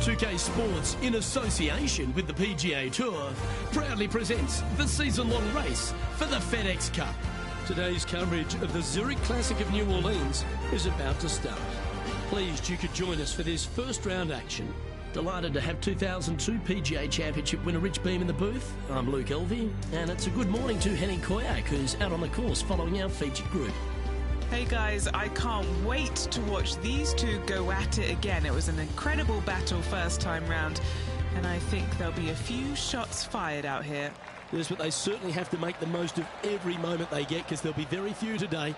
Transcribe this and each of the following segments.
2K Sports, in association with the PGA Tour, proudly presents the season-long race for the FedEx Cup. Today's coverage of the Zurich Classic of New Orleans is about to start. Pleased you could join us for this first round action. Delighted to have 2002 PGA Championship winner Rich Beem in the booth. I'm Luke Elvey, and it's a good morning to Henning Koyak, who's out on the course following our featured group. Hey guys, I can't wait to watch these two go at it again. It was an incredible battle first time round, and I think there'll be a few shots fired out here. Yes, but they certainly have to make the most of every moment they get, because there'll be very few today.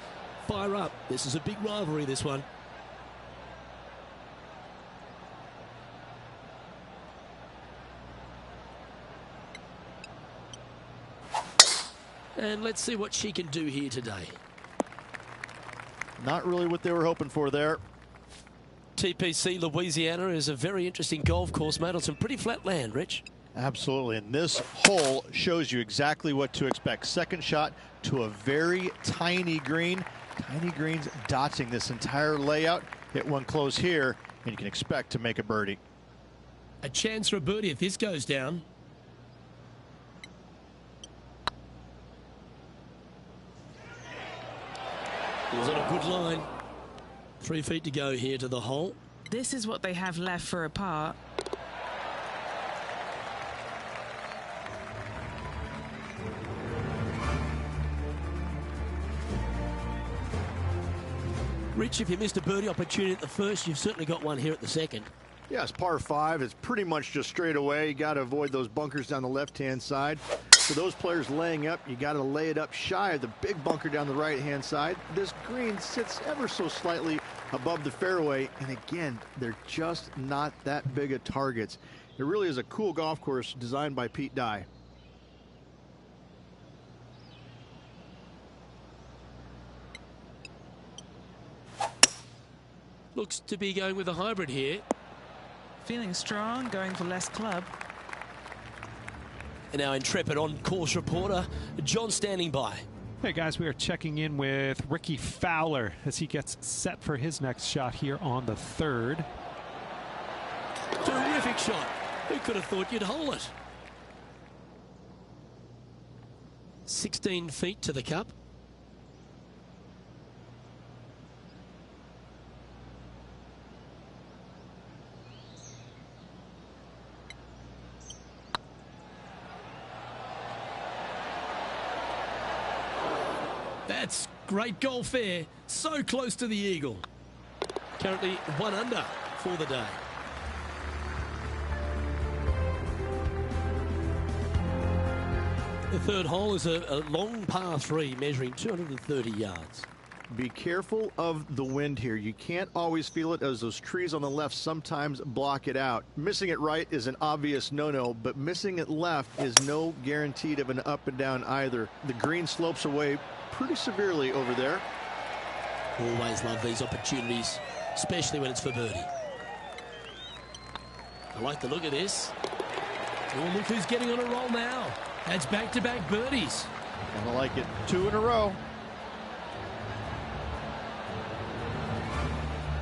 Fire up. This is a big rivalry, this one. And let's see what she can do here today. Not really what they were hoping for there. TPC Louisiana is a very interesting golf course made on some pretty flat land, Rich. Absolutely, and this hole shows you exactly what to expect. Second shot to a very tiny green. Tiny greens dotting this entire layout. Hit one close here, and you can expect to make a birdie. A chance for a birdie if this goes down. It was on a good line. 3 feet to go here to the hole. This is what they have left for a par. Rich, if you missed a birdie opportunity at the first, you've certainly got one here at the second. Yeah, it's par 5. It's pretty much just straight away. You got to avoid those bunkers down the left-hand side. For those players laying up, you got to lay it up shy of the big bunker down the right-hand side. This green sits ever so slightly above the fairway, and again, they're just not that big of targets. It really is a cool golf course designed by Pete Dye. Looks to be going with a hybrid here. Feeling strong, going for less club. And our intrepid on-course reporter, John, standing by. Hey guys, we are checking in with Ricky Fowler as he gets set for his next shot here on the third. Terrific shot. Who could have thought you'd hole it? 16 feet to the cup. That's great golf there. So close to the eagle. Currently 1 under for the day. The third hole is a long par 3 measuring 230 yards. Be careful of the wind here. You can't always feel it, as those trees on the left sometimes block it out. Missing it right is an obvious no-no, but missing it left is no guaranteed of an up and down either. The green slopes away pretty severely over there. Always love these opportunities, especially when it's for birdie. I like the look of this. Oh, look who's getting on a roll now. That's back-to-back birdies. And I like it. 2 in a row.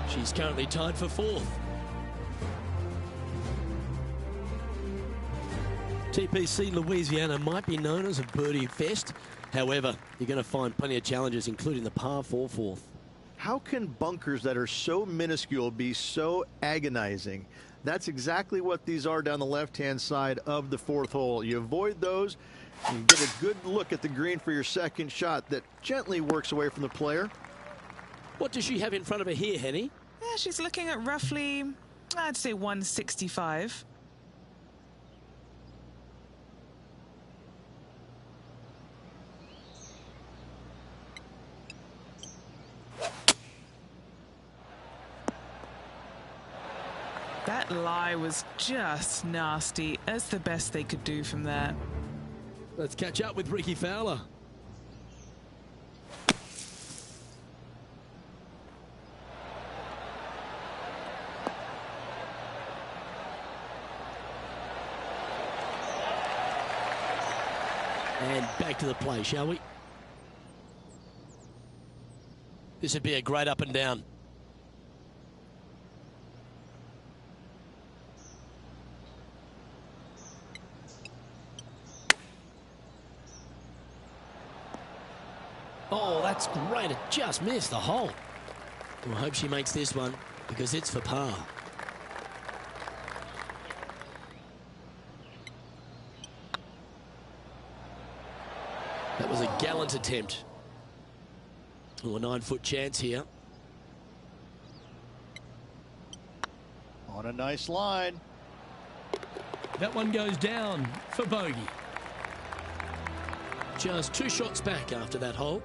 She's currently tied for 4th. TPC Louisiana might be known as a birdie fest. However, you're going to find plenty of challenges, including the par 4 4th. How can bunkers that are so minuscule be so agonizing? That's exactly what these are down the left-hand side of the 4th hole. You avoid those, you get a good look at the green for your second shot that gently works away from the player. What does she have in front of her here, Henny? Yeah, she's looking at roughly, I'd say 165. That lie was just nasty. That's the best they could do from there. Let's catch up with Ricky Fowler. And back to the play, shall we? This would be a great up and down. Oh, that's great. It just missed the hole. Well, I hope she makes this one because it's for par. That was a gallant attempt. Oh, a 9-foot chance here. On a nice line. That one goes down for bogey. Just 2 shots back after that hole.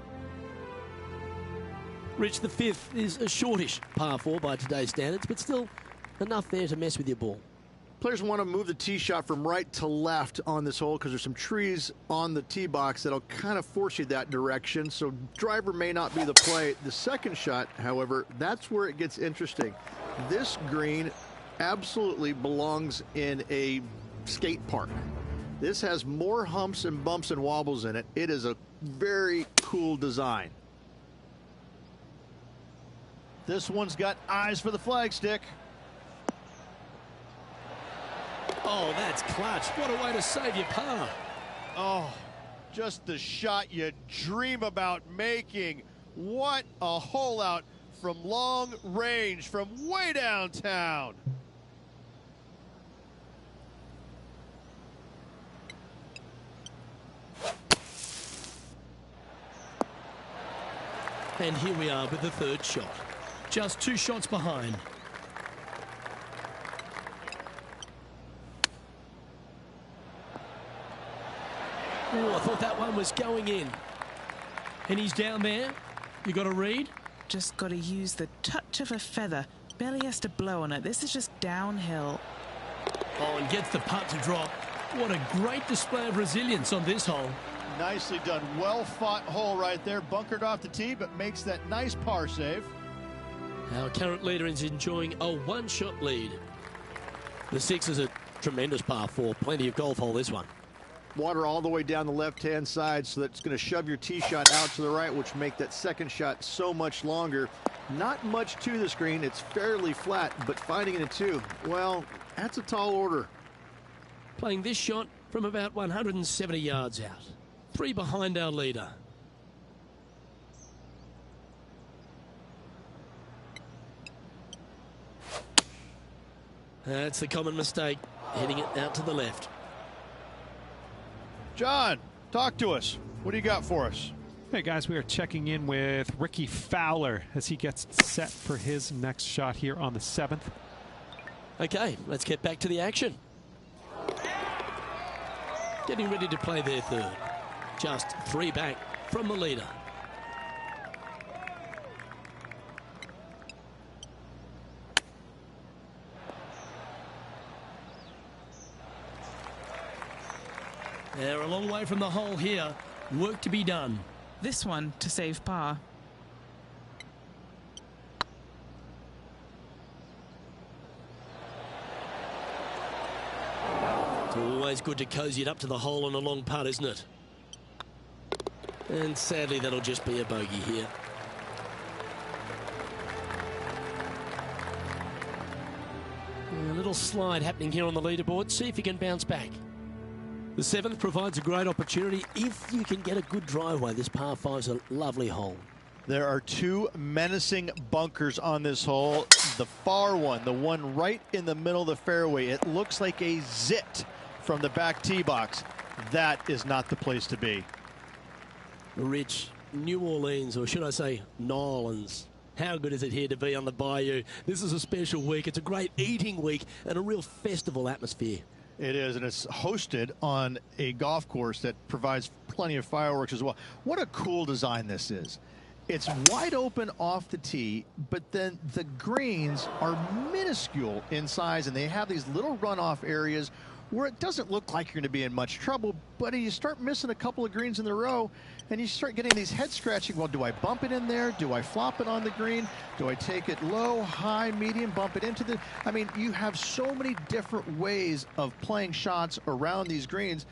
Rich, the 5th is a shortish par 4 by today's standards, but still enough there to mess with your ball. Players want to move the tee shot from right to left on this hole because there's some trees on the tee box that'll kind of force you that direction, so driver may not be the play. The second shot, however, that's where it gets interesting. This green absolutely belongs in a skate park. This has more humps and bumps and wobbles in it. It is a very cool design. This one's got eyes for the flagstick. Oh, that's clutch. What a way to save your par. Oh, just the shot you dream about making. What a hole out from long range, from way downtown. And here we are with the 3rd shot. Just 2 shots behind. Oh, I thought that one was going in. And he's down there. You got to read. Just got to use the touch of a feather. Barely has to blow on it. This is just downhill. Oh, and gets the putt to drop. What a great display of resilience on this hole. Nicely done. Well fought hole right there. Bunkered off the tee, but makes that nice par save. Our current leader is enjoying a 1-shot lead. The 6 is a tremendous par 4. Plenty of golf hole, this one. Water all the way down the left-hand side, so that's going to shove your tee shot out to the right, which make that second shot so much longer. Not much to the screen. It's fairly flat, but finding it in 2, well, that's a tall order. Playing this shot from about 170 yards out. 3 behind our leader. That's the common mistake, hitting it out to the left. John, talk to us. What do you got for us? Hey guys, we are checking in with Ricky Fowler as he gets set for his next shot here on the 7th. Okay, let's get back to the action. Getting ready to play their 3rd. Just 3 back from the leader. They're a long way from the hole here. Work to be done. This one to save par. It's always good to cozy it up to the hole on a long putt, isn't it? And sadly, that'll just be a bogey here. A little slide happening here on the leaderboard. See if you can bounce back. The 7th provides a great opportunity if you can get a good driveway. This par 5 is a lovely hole. There are 2 menacing bunkers on this hole. The far one, the one right in the middle of the fairway, it looks like a zit from the back tee box. That is not the place to be. Rich, New Orleans, or should I say Nolans. How good is it here to be on the bayou? This is a special week. It's a great eating week and a real festival atmosphere. It is, and it's hosted on a golf course that provides plenty of fireworks as well. What a cool design this is. It's wide open off the tee, but then the greens are minuscule in size, and they have these little runoff areas where it doesn't look like you're going to be in much trouble, but you start missing a couple of greens in a row, and you start getting these head scratching. Well, do I bump it in there? Do I flop it on the green? Do I take it low, high, medium, bump it into the... I mean, you have so many different ways of playing shots around these greens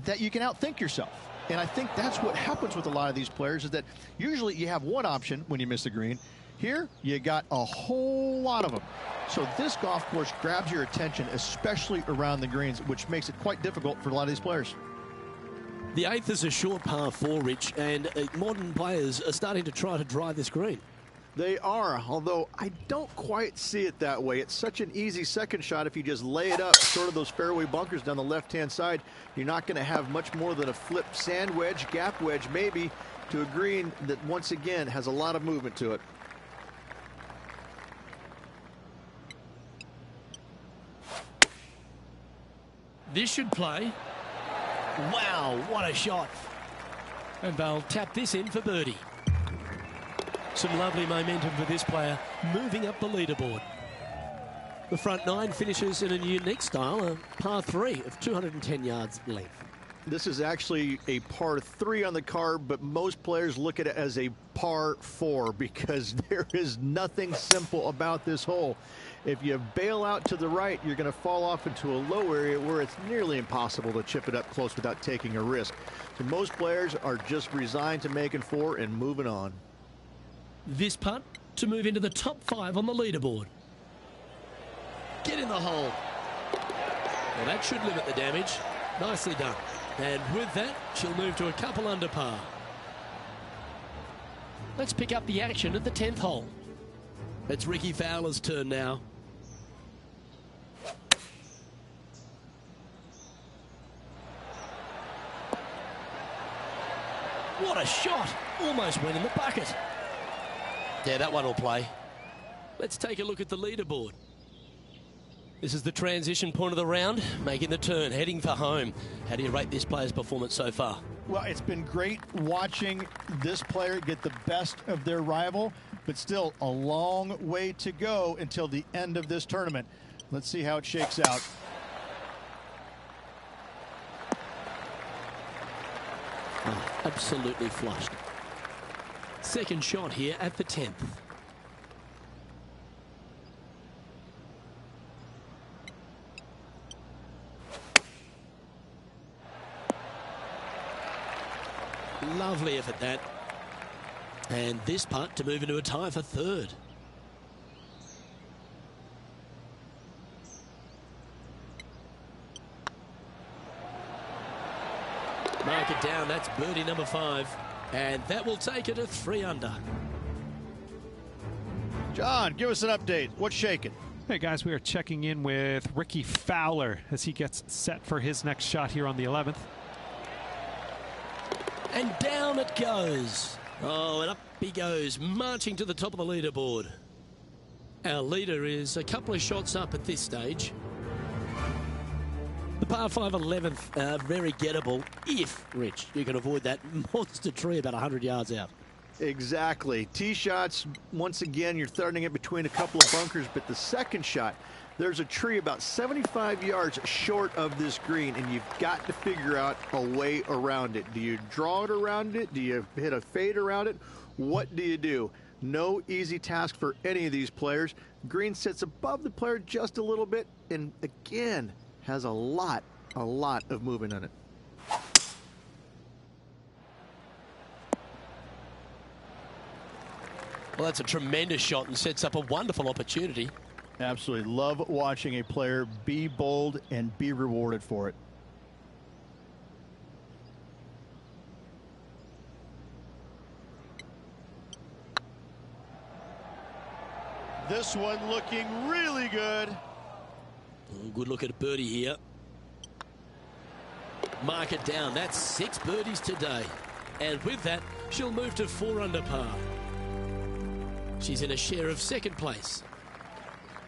that you can outthink yourself. And I think that's what happens with a lot of these players, is that usually you have one option when you miss a green. Here, you got a whole lot of them. So this golf course grabs your attention, especially around the greens, which makes it quite difficult for a lot of these players. The 8th is a short par 4, Rich, and modern players are starting to try to drive this green. They are, although I don't quite see it that way. It's such an easy second shot if you just lay it up, sort of those fairway bunkers down the left-hand side. You're not going to have much more than a flip sand wedge, gap wedge maybe, to a green that once again has a lot of movement to it. This should play. Wow, what a shot. And they'll tap this in for birdie. Some lovely momentum for this player, moving up the leaderboard. The front 9 finishes in a unique style, a par 3 of 210 yards length. This is actually a par 3 on the card, but most players look at it as a par 4 because there is nothing simple about this hole. If you bail out to the right, you're going to fall off into a low area where it's nearly impossible to chip it up close without taking a risk. So most players are just resigned to making 4 and moving on. This putt to move into the top 5 on the leaderboard. Get in the hole. Well, that should limit the damage. Nicely done. And with that, she'll move to a couple under par. Let's pick up the action at the 10th hole. It's Rickie Fowler's turn now. What a shot! Almost went in the bucket. Yeah, that one will play. Let's take a look at the leaderboard. This is the transition point of the round, making the turn, heading for home. How do you rate this player's performance so far? Well, it's been great watching this player get the best of their rival, but still a long way to go until the end of this tournament. Let's see how it shakes out. Oh, absolutely flushed. Second shot here at the 10th. Lovely effort that. And this putt to move into a tie for third. Mark it down, that's birdie number 5. And that will take it to 3 under. John, give us an update. What's shaking? Hey guys, we are checking in with Rickie Fowler as he gets set for his next shot here on the 11th. And down it goes. Oh, and up he goes, marching to the top of the leaderboard. Our leader is a couple of shots up at this stage. The par 5 11th, very gettable if, Rich, you can avoid that monster tree about 100 yards out. Exactly. Tee shots, once again, you're throwing it between a couple of bunkers, but the second shot, there's a tree about 75 yards short of this green, and you've got to figure out a way around it. Do you draw it around it? Do you hit a fade around it? What do you do? No easy task for any of these players. Green sits above the player just a little bit, and again, has a lot of movement on it. Well, that's a tremendous shot and sets up a wonderful opportunity. Absolutely. Love watching a player be bold and be rewarded for it. This one looking really good. Good look at birdie here. Mark it down. That's 6 birdies today. And with that, she'll move to 4 under par. She's in a share of second place.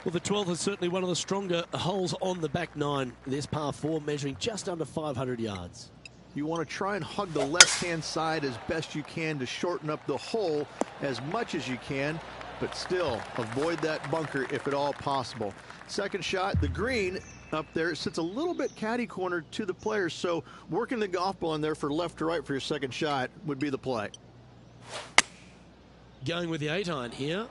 Well, the 12th is certainly one of the stronger holes on the back 9. This par 4 measuring just under 500 yards. You want to try and hug the left-hand side as best you can to shorten up the hole as much as you can, but still avoid that bunker if at all possible. Second shot, the green up there sits a little bit caddy corner to the players, so working the golf ball in there for left to right for your second shot would be the play. Going with the 8-iron here.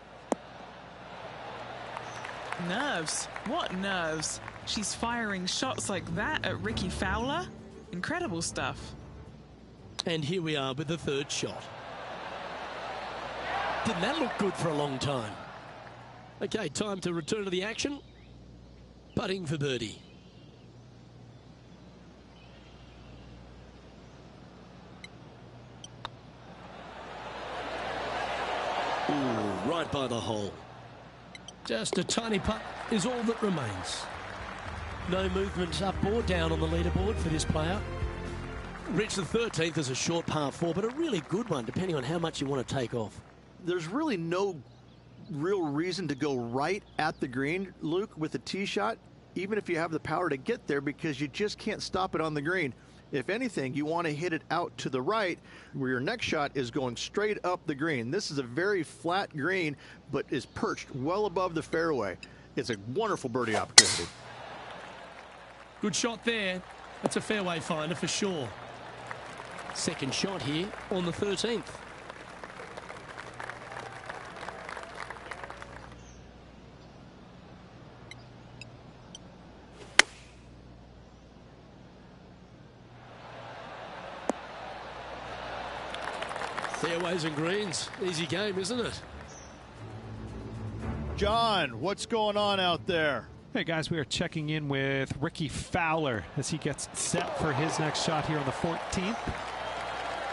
Nerves. What nerves? She's firing shots like that at Rickie Fowler. Incredible stuff. And here we are with the 3rd shot. Didn't that look good for a long time? Okay, time to return to the action. Putting for birdie. right by the hole. Just a tiny putt is all that remains. No movement up or down on the leaderboard for this player. Rich, the 13th is a short par 4, but a really good one, depending on how much you want to take off. There's really no real reason to go right at the green, Luke, with a tee shot, even if you have the power to get there, because you just can't stop it on the green. If anything, you want to hit it out to the right, where your next shot is going straight up the green. This is a very flat green, but is perched well above the fairway. It's a wonderful birdie opportunity. Good shot there. That's a fairway finder for sure. Second shot here on the 13th. Fairways and greens. Easy game, isn't it? John, what's going on out there? Hey guys, we are checking in with Ricky Fowler as he gets set for his next shot here on the 14th.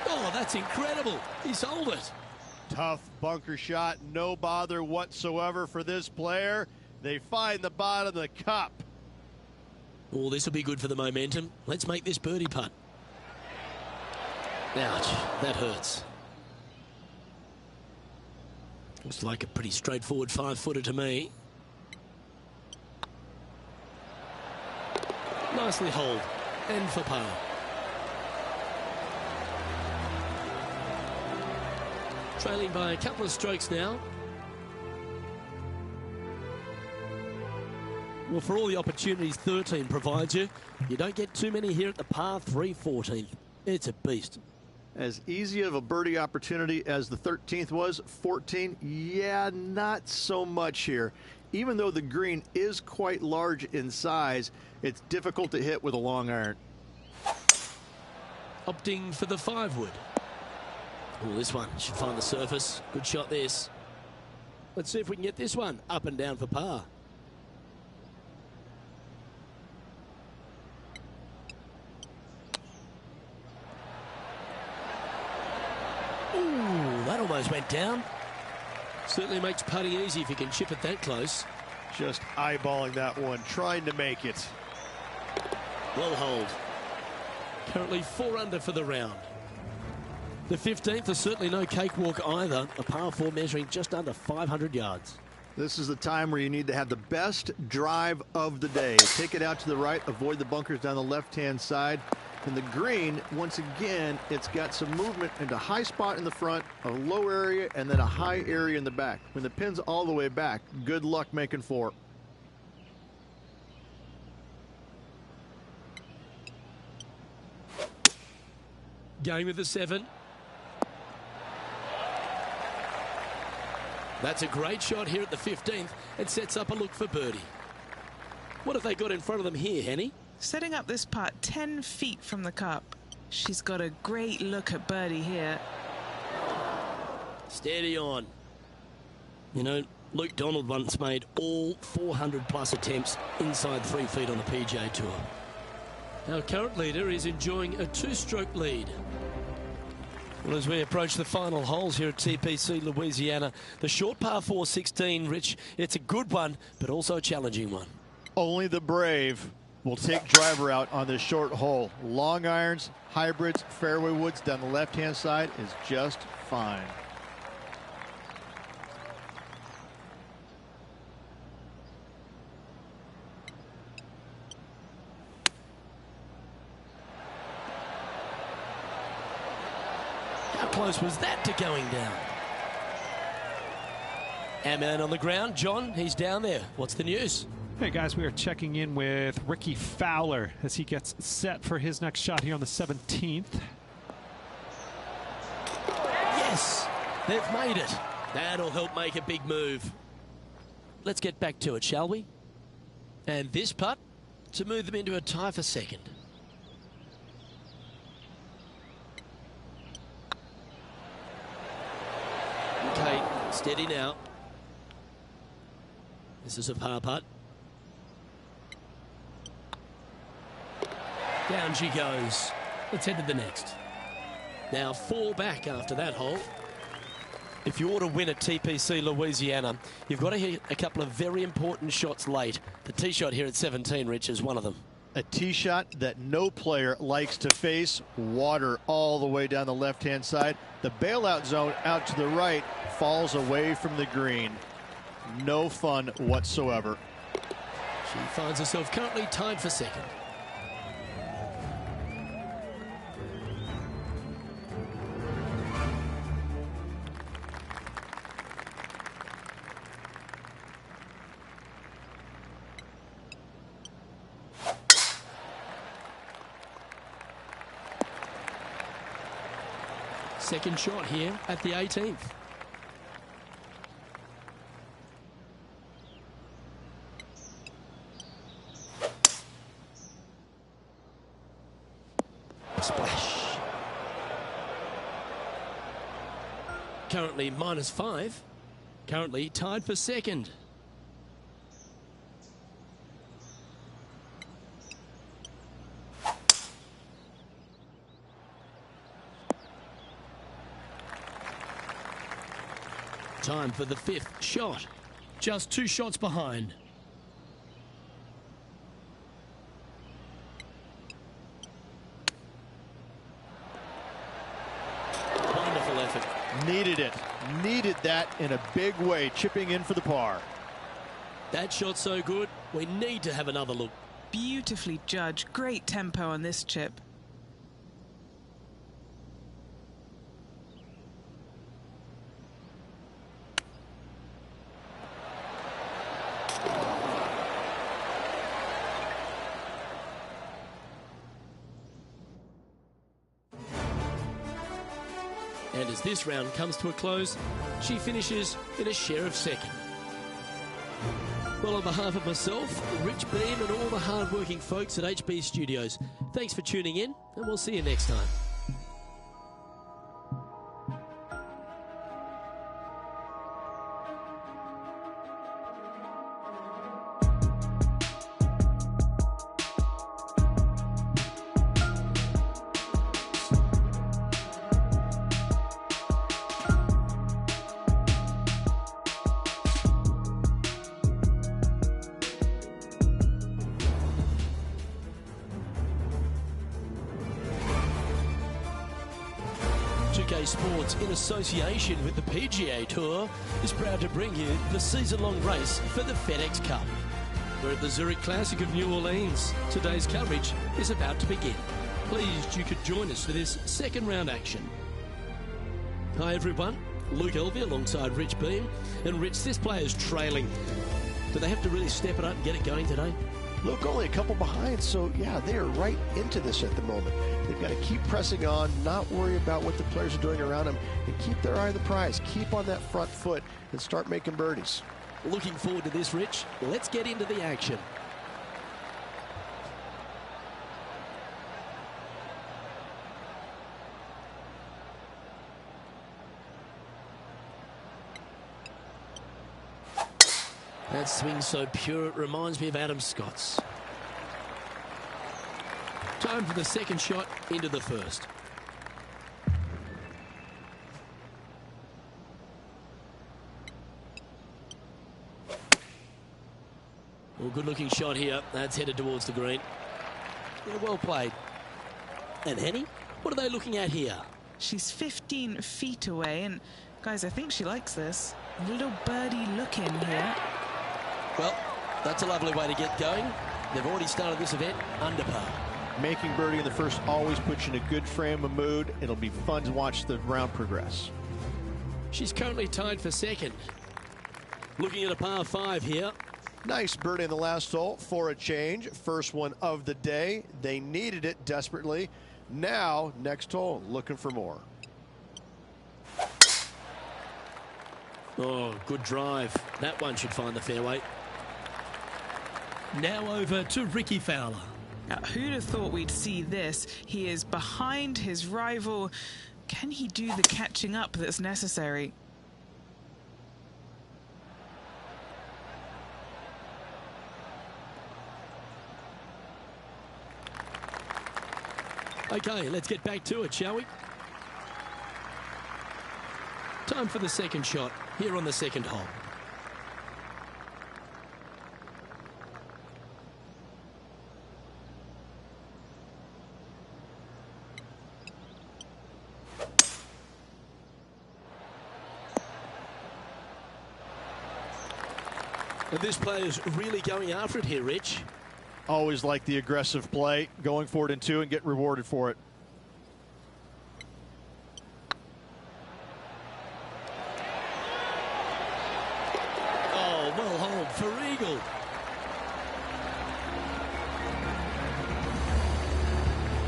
Oh, that's incredible. He sold it. Tough bunker shot, no bother whatsoever for this player. They find the bottom of the cup. Oh, this will be good for the momentum. Let's make this birdie putt. Ouch, that hurts. Looks like a pretty straightforward 5-footer to me. Nicely holed and for par. Trailing by a couple of strokes now. Well, for all the opportunities 13 provides you, you don't get too many here at the par 3 14th. It's a beast. As easy of a birdie opportunity as the 13th was, 14, yeah, not so much here. Even though the green is quite large in size, it's difficult to hit with a long iron. Opting for the 5-wood. Oh, this one should find the surface. Good shot this. Let's see if we can get this one up and down for par. Ooh, that almost went down. Certainly makes putting easy if you can chip it that close. Just eyeballing that one, trying to make it. Well holed. Currently 4 under for the round. The 15th is certainly no cakewalk either. A par 4 measuring just under 500 yards. This is the time where you need to have the best drive of the day. Take it out to the right, avoid the bunkers down the left-hand side. And the green, once again, it's got some movement into a high spot in the front, a low area, and then a high area in the back. When the pin's all the way back, good luck making 4. Game of the 7. That's a great shot here at the 15th. It sets up a look for birdie. What have they got in front of them here, Henny? Setting up this putt 10 feet from the cup. She's got a great look at birdie here. Steady on. You know, Luke Donald once made all 400-plus attempts inside 3 feet on the PGA Tour. Our current leader is enjoying a 2-stroke lead. Well, as we approach the final holes here at TPC, Louisiana, the short par 4 16, Rich, it's a good one, but also a challenging one. Only the brave will take driver out on this short hole. Long irons, hybrids, fairway woods down the left-hand side is just fine. How close was that to going down? Our man on the ground, John, he's down there. What's the news? Hey guys, we are checking in with Ricky Fowler as he gets set for his next shot here on the 17th. Yes, they've made it. That'll help make a big move. Let's get back to it, shall we? And this putt to move them into a tie for second. Okay, steady now. This is a par putt. Down she goes. Let's head to the next. Now 4 back after that hole. If you want to win at TPC Louisiana, you've got to hit a couple of very important shots late. The tee shot here at 17, Rich, is one of them. A tee shot that no player likes to face. Water all the way down the left-hand side. The bailout zone out to the right falls away from the green. No fun whatsoever. She finds herself currently tied for second. Second shot here at the 18th. Splash. Currently -5. Currently tied for second. Time for the 5th shot. Just 2 shots behind. Wonderful effort. Needed it. Needed that in a big way, chipping in for the par. That shot so good, we need to have another look. Beautifully judged. Great tempo on this chip. And as this round comes to a close, she finishes in a share of second. Well, on behalf of myself, Rich Beam, and all the hard-working folks at HB Studios, thanks for tuning in, and we'll see you next time. Sports, in association with the PGA Tour, is proud to bring you the season-long race for the FedEx Cup. We're at the Zurich Classic of New Orleans. Today's coverage is about to begin. Pleased you could join us for this second round action. Hi everyone, Luke Elvey alongside Rich Beam. And Rich, this player's trailing. Do they have to really step it up and get it going today? Luke, only a couple behind, so yeah, they are right into this at the moment. They've got to keep pressing on, not worry about what the players are doing around them, and keep their eye on the prize. Keep on that front foot and start making birdies. Looking forward to this, Rich. Let's get into the action. That swing's so pure, it reminds me of Adam Scott's. Time for the second shot into the first. Well, good looking shot here. That's headed towards the green. Yeah, well played. And Henny, what are they looking at here? She's 15 feet away, and guys, I think she likes this. A little birdie look in here. Well, that's a lovely way to get going. They've already started this event under par. Making birdie in the first always puts you in a good frame of mood. It'll be fun to watch the round progress. She's currently tied for second. Looking at a par 5 here. Nice birdie in the last hole for a change. First one of the day. They needed it desperately. Now, next hole, looking for more. Oh, good drive. That one should find the fairway. Now over to Ricky Fowler. Now, who'd have thought we'd see this? He is behind his rival. Can he do the catching up that's necessary? Okay, let's get back to it, shall we? Time for the second shot here on the second hole. And this player's really going after it here, Rich. Always like the aggressive play, going for it in two and get rewarded for it. Oh, well hold for eagle.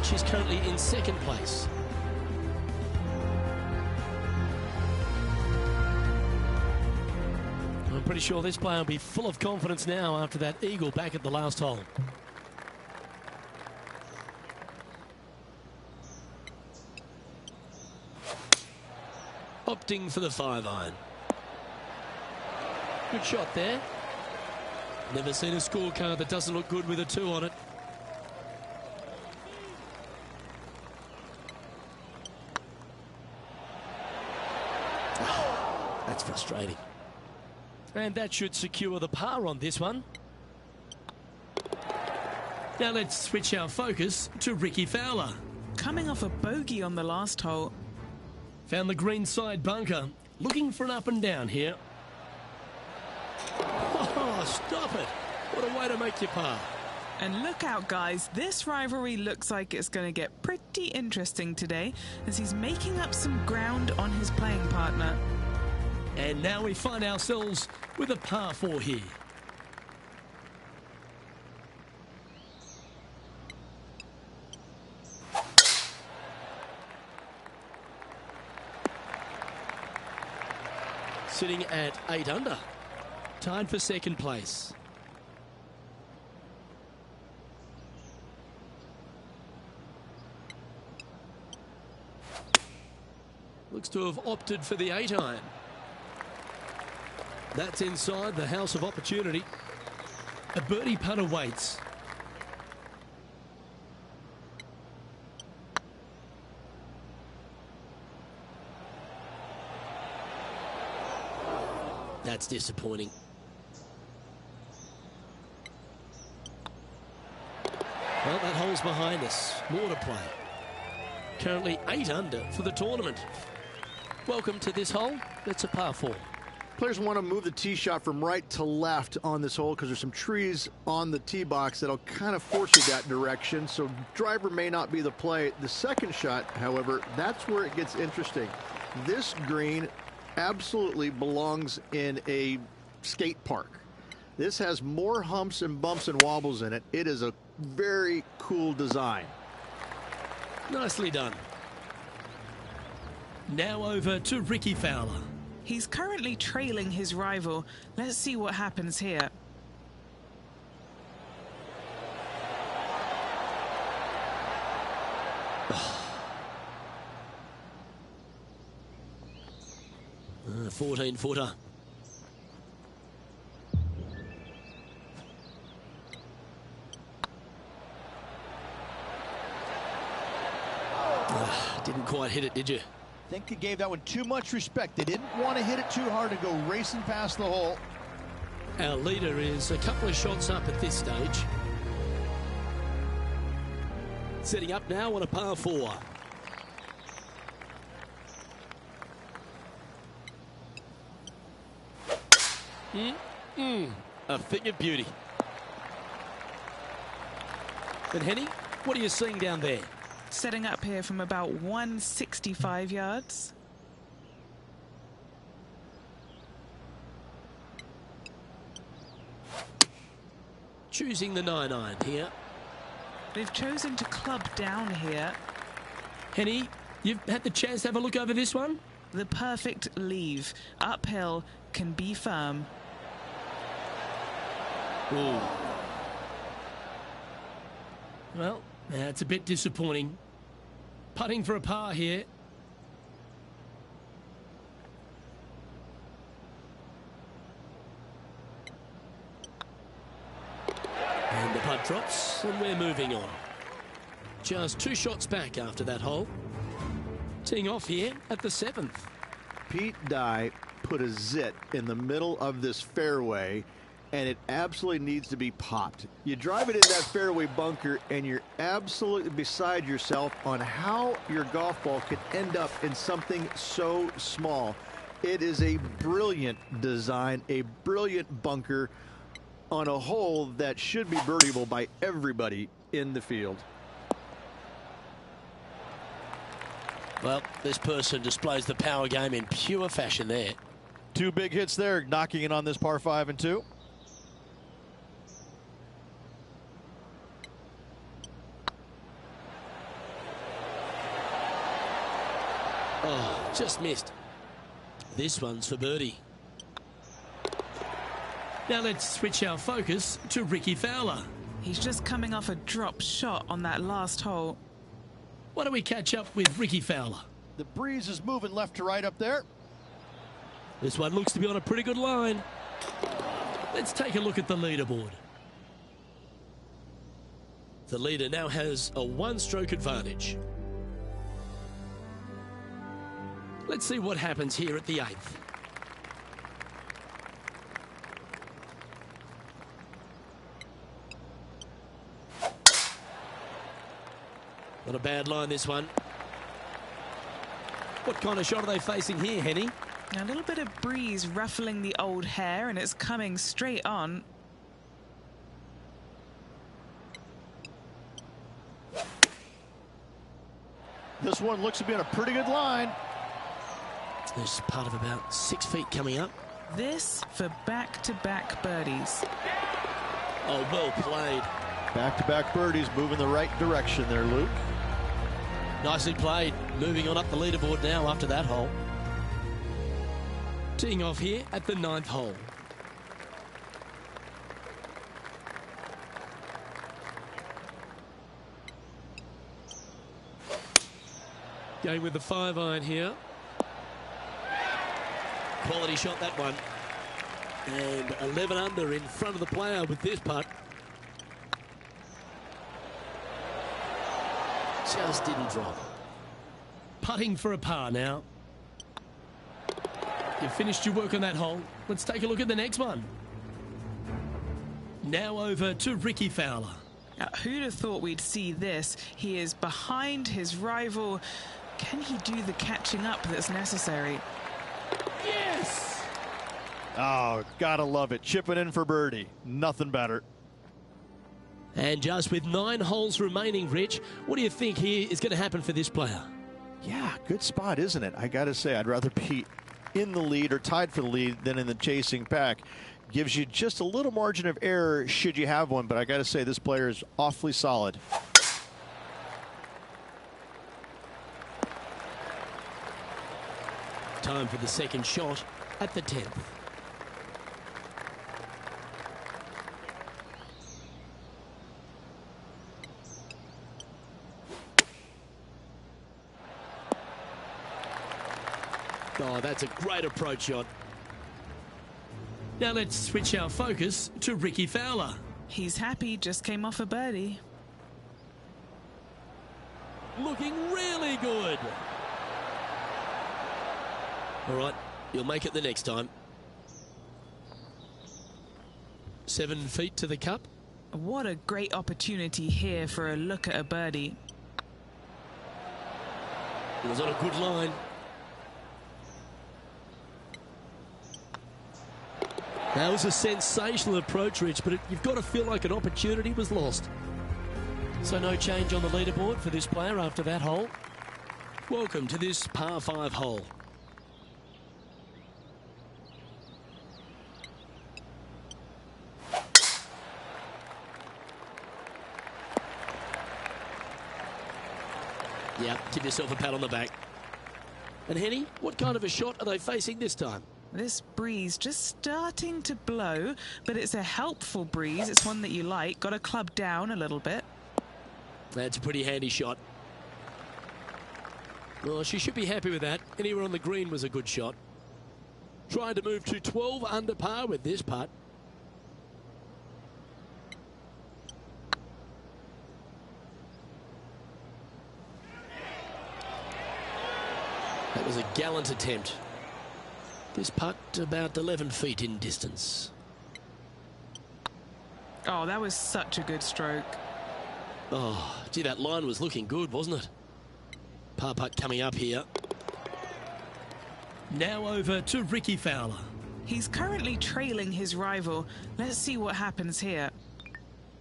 She's currently in second place. I'm pretty sure this player will be full of confidence now after that eagle back at the last hole. Opting for the 5-iron. Good shot there. Never seen a scorecard that doesn't look good with a 2 on it. That's frustrating. And that should secure the par on this one. Now let's switch our focus to Rickie Fowler. Coming off a bogey on the last hole. Found the green side bunker. Looking for an up and down here. Oh, stop it. What a way to make your par. And look out, guys. This rivalry looks like it's going to get pretty interesting today as he's making up some ground on his playing partner. And now we find ourselves with a par 4 here. Sitting at 8 under. Tied for second place. Looks to have opted for the 8-iron. That's inside the house of opportunity. A birdie putt awaits. That's disappointing. Well, that hole's behind us. More to play. Currently 8 under for the tournament. Welcome to this hole. It's a par 4. Players want to move the tee shot from right to left on this hole because there's some trees on the tee box that'll kind of force you that direction, so driver may not be the play. The second shot, however, that's where it gets interesting. This green absolutely belongs in a skate park. This has more humps and bumps and wobbles in it. It is a very cool design. Nicely done. Now over to Rickie Fowler. He's currently trailing his rival. Let's see what happens here. 14-footer. Didn't quite hit it, did you? I think they gave that one too much respect. They didn't want to hit it too hard to go racing past the hole. Our leader is a couple of shots up at this stage. Setting up now on a par 4. A thing of beauty. And Henny, what are you seeing down there? Setting up here from about 165 yards. Choosing the 9-iron here. They've chosen to club down here. Henny, you've had the chance to have a look over this one? The perfect leave. Uphill, can be firm. Ooh. Well, that's a bit disappointing. Putting for a par here. And the putt drops, and we're moving on. Just 2 shots back after that hole. Teeing off here at the 7th. Pete Dye put a zit in the middle of this fairway, and it absolutely needs to be popped. You drive it in that fairway bunker, and you're absolutely beside yourself on how your golf ball could end up in something so small. It is a brilliant design, a brilliant bunker on a hole that should be birdieable by everybody in the field. Well, this person displays the power game in pure fashion there. 2 big hits there, knocking in on this par 5 and 2. Oh, just missed. This one's for birdie. Now let's switch our focus to Ricky Fowler. He's just coming off a drop shot on that last hole. Why don't we catch up with Ricky Fowler? The breeze is moving left to right up there. This one looks to be on a pretty good line. Let's take a look at the leaderboard. The leader now has a 1-stroke advantage. Let's see what happens here at the 8th. Not a bad line, this one. What kind of shot are they facing here, Henny? A little bit of breeze ruffling the old hair, and it's coming straight on. This one looks to be on a pretty good line. There's part of about 6 feet coming up. This for back-to-back birdies. Oh, well played. Back-to-back birdies, moving the right direction there, Luke. Nicely played. Moving on up the leaderboard now after that hole. Teeing off here at the 9th hole. Going with the 5-iron here. Quality shot, that one. And 11 under in front of the player with this putt. Just didn't drop. Putting for a par now. You've finished your work on that hole. Let's take a look at the next one. Now over to Ricky Fowler. Who'd have thought we'd see this? He is behind his rival. Can he do the catching up that's necessary? Yes! Oh, gotta love it. Chipping in for birdie. Nothing better. And just with 9 holes remaining, Rich, what do you think here is going to happen for this player? Yeah, good spot, isn't it? I gotta say, I'd rather be in the lead or tied for the lead than in the chasing pack. Gives you just a little margin of error should you have one, but I gotta say, this player is awfully solid. Time for the second shot at the 10th. Oh, that's a great approach shot. Now let's switch our focus to Ricky Fowler. He's happy, just came off a birdie. Looking really good. All right, you'll make it the next time. 7 feet to the cup. What a great opportunity here for a look at a birdie. It was on a good line. That was a sensational approach, Rich, but you've got to feel like an opportunity was lost. So no change on the leaderboard for this player after that hole. Welcome to this par 5 hole. Yeah, give yourself a pat on the back. And Henny, what kind of a shot are they facing this time? This breeze just starting to blow, but it's a helpful breeze. It's one that you like. Got to club down a little bit. That's a pretty handy shot. Well, she should be happy with that. Anywhere on the green was a good shot. Trying to move to 12 under par with this putt. That was a gallant attempt. This putt about 11 feet in distance. Oh, that was such a good stroke. Oh, gee, that line was looking good, wasn't it? Par putt coming up here. Now over to Ricky Fowler. He's currently trailing his rival. Let's see what happens here.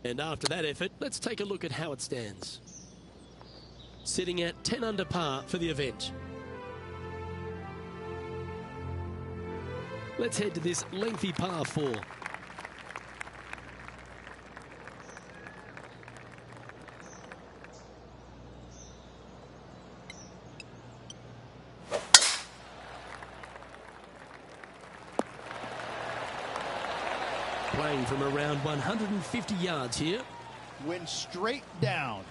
And after that effort, let's take a look at how it stands. Sitting at 10 under par for the event. Let's head to this lengthy par 4. Playing from around 150 yards here. Went straight down.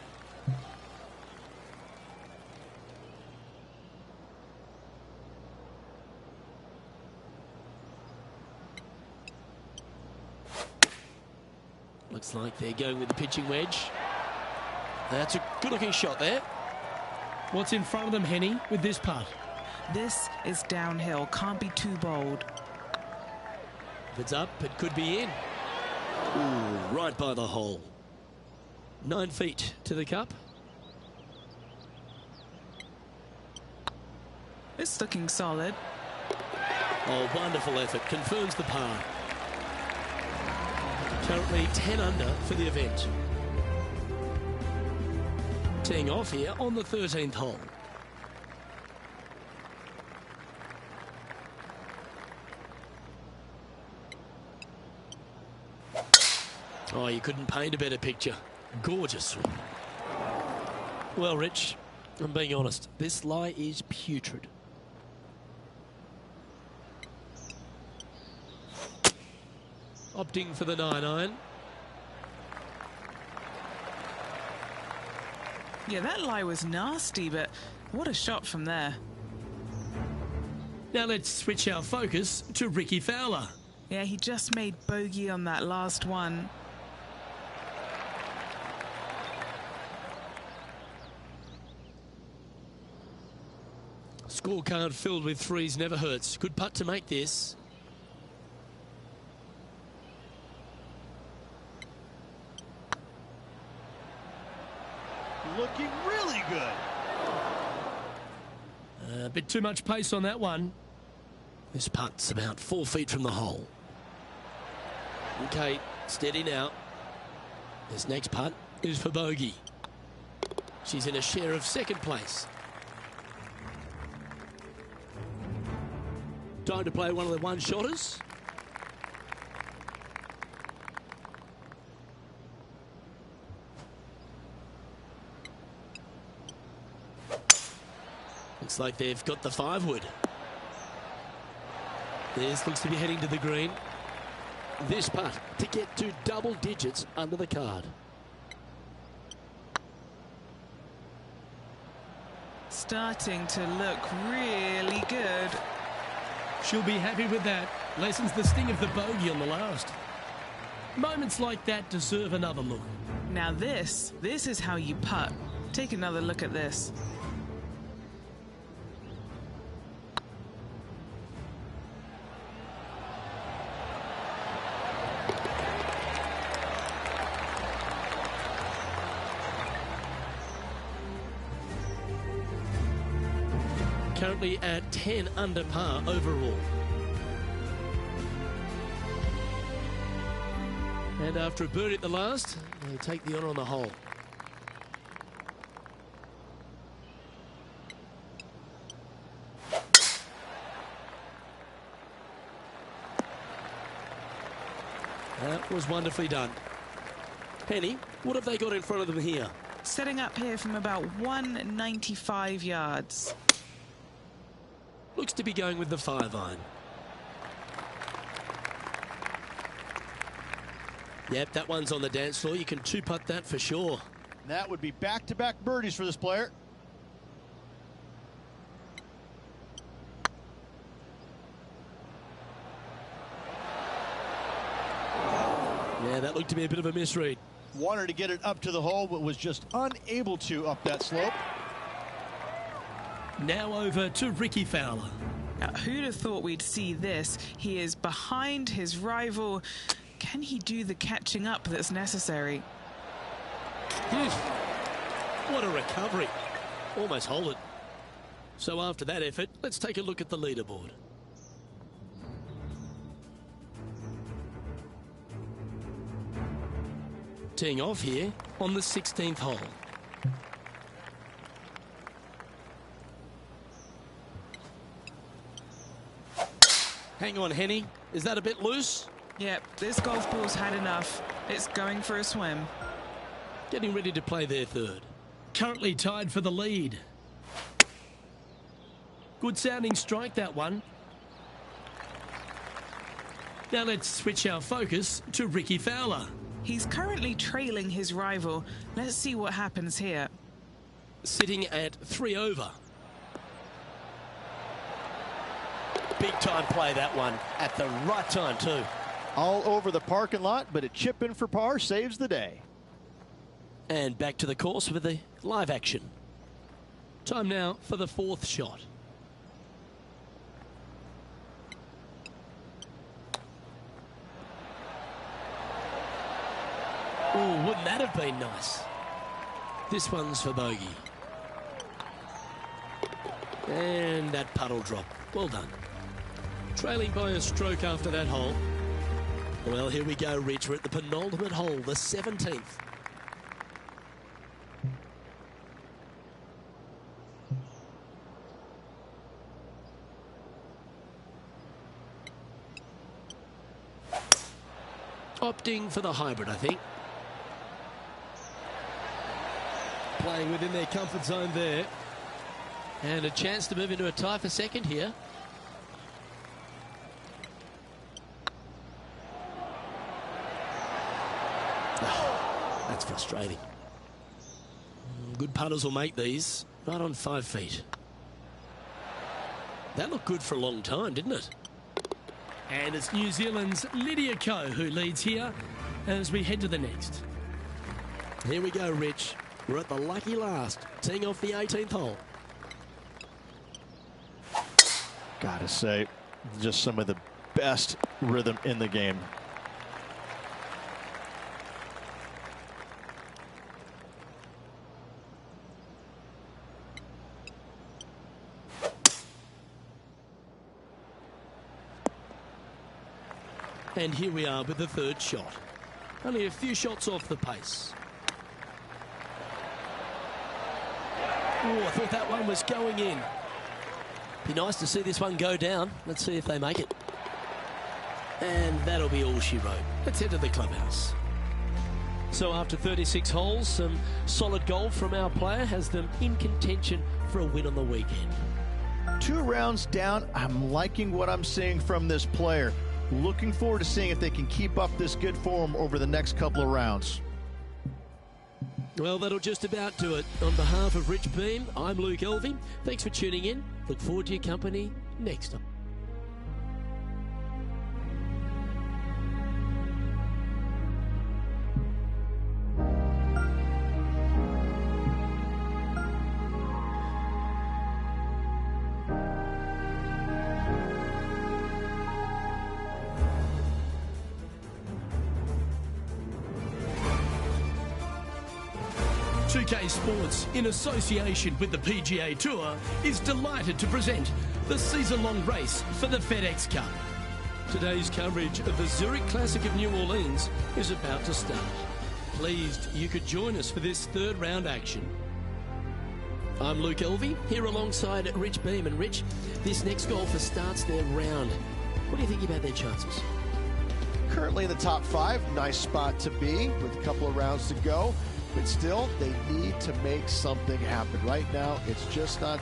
Looks like they're going with the pitching wedge. That's a good-looking shot there. What's in front of them, Henny, with this putt? This is downhill. Can't be too bold. If it's up, it could be in. Ooh, right by the hole. 9 feet to the cup. It's looking solid. Oh, wonderful effort. Confirms the par. Currently 10 under for the event. Teeing off here on the 13th hole. Oh, you couldn't paint a better picture. Gorgeous. Well, Rich, I'm being honest. This lie is putrid. Opting for the 9-iron. Yeah, that lie was nasty, but what a shot from there. Now let's switch our focus to Ricky Fowler. Yeah, he just made bogey on that last one. Scorecard filled with threes never hurts. Good putt to make this. Looking really good. A bit too much pace on that one. This putt's about 4 feet from the hole. Okay, steady now. This next putt is for bogey. She's in a share of second place. Time to play one of the one-shotters. Looks like they've got the 5-wood. This looks to be heading to the green. This putt to get to double digits under the card. Starting to look really good. She'll be happy with that. Lessens the sting of the bogey on the last. Moments like that deserve another look. Now this is how you putt. Take another look at this. Currently at 10 under par overall. And after a birdie at the last, they take the honour on the hole. That was wonderfully done. Penny, what have they got in front of them here? Setting up here from about 195 yards. Looks to be going with the 5-iron. Yep, that one's on the dance floor. You can two-putt that for sure. That would be back-to-back birdies for this player. Yeah, that looked to be a bit of a misread. Wanted to get it up to the hole, but was just unable to up that slope. Now over to Ricky Fowler. Who'd have thought we'd see this? He is behind his rival. Can he do the catching up that's necessary? What a recovery. Almost hold it. So after that effort, let's take a look at the leaderboard. Teeing off here on the 16th hole. Hang on, Henny. Is that a bit loose? Yep, this golf ball's had enough. It's going for a swim. Getting ready to play their third. Currently tied for the lead. Good sounding strike, that one. Now let's switch our focus to Ricky Fowler. He's currently trailing his rival. Let's see what happens here. Sitting at 3 over. Big time play, that one, at the right time too. All over the parking lot, but a chip in for par saves the day. And back to the course with the live action. Time now for the fourth shot. Oh, wouldn't that have been nice? This one's for bogey. And that puddle drop. Well done. Trailing by a stroke after that hole. Well, here we go, Rich. We're at the penultimate hole, the 17th. Opting for the hybrid, I think. Playing within their comfort zone there. And a chance to move into a tie for second here. Oh, that's frustrating. Good putters will make these. Right on 5 feet. That looked good for a long time, didn't it? And it's New Zealand's Lydia Ko who leads here as we head to the next. Here we go, Rich. We're at the lucky last, teeing off the 18th hole. Gotta say, just some of the best rhythm in the game. And here we are with the third shot. Only a few shots off the pace. Oh, I thought that one was going in. Be nice to see this one go down. Let's see if they make it. And that'll be all she wrote. Let's head to the clubhouse. So after 36 holes, some solid golf from our player has them in contention for a win on the weekend. 2 rounds down. I'm liking what I'm seeing from this player. Looking forward to seeing if they can keep up this good form over the next couple of rounds. Well, that'll just about do it. On behalf of Rich Beam, I'm Luke Elving. Thanks for tuning in. Look forward to your company next time. UK Sports, in association with the PGA Tour, is delighted to present the season-long race for the FedEx Cup. Today's coverage of the Zurich Classic of New Orleans is about to start. Pleased you could join us for this third round action. I'm Luke Elvey, here alongside Rich Beam. And Rich, this next golfer starts their round. What do you think about their chances? Currently in the top 5, nice spot to be with a couple of rounds to go. But still, they need to make something happen. Right now, it's just not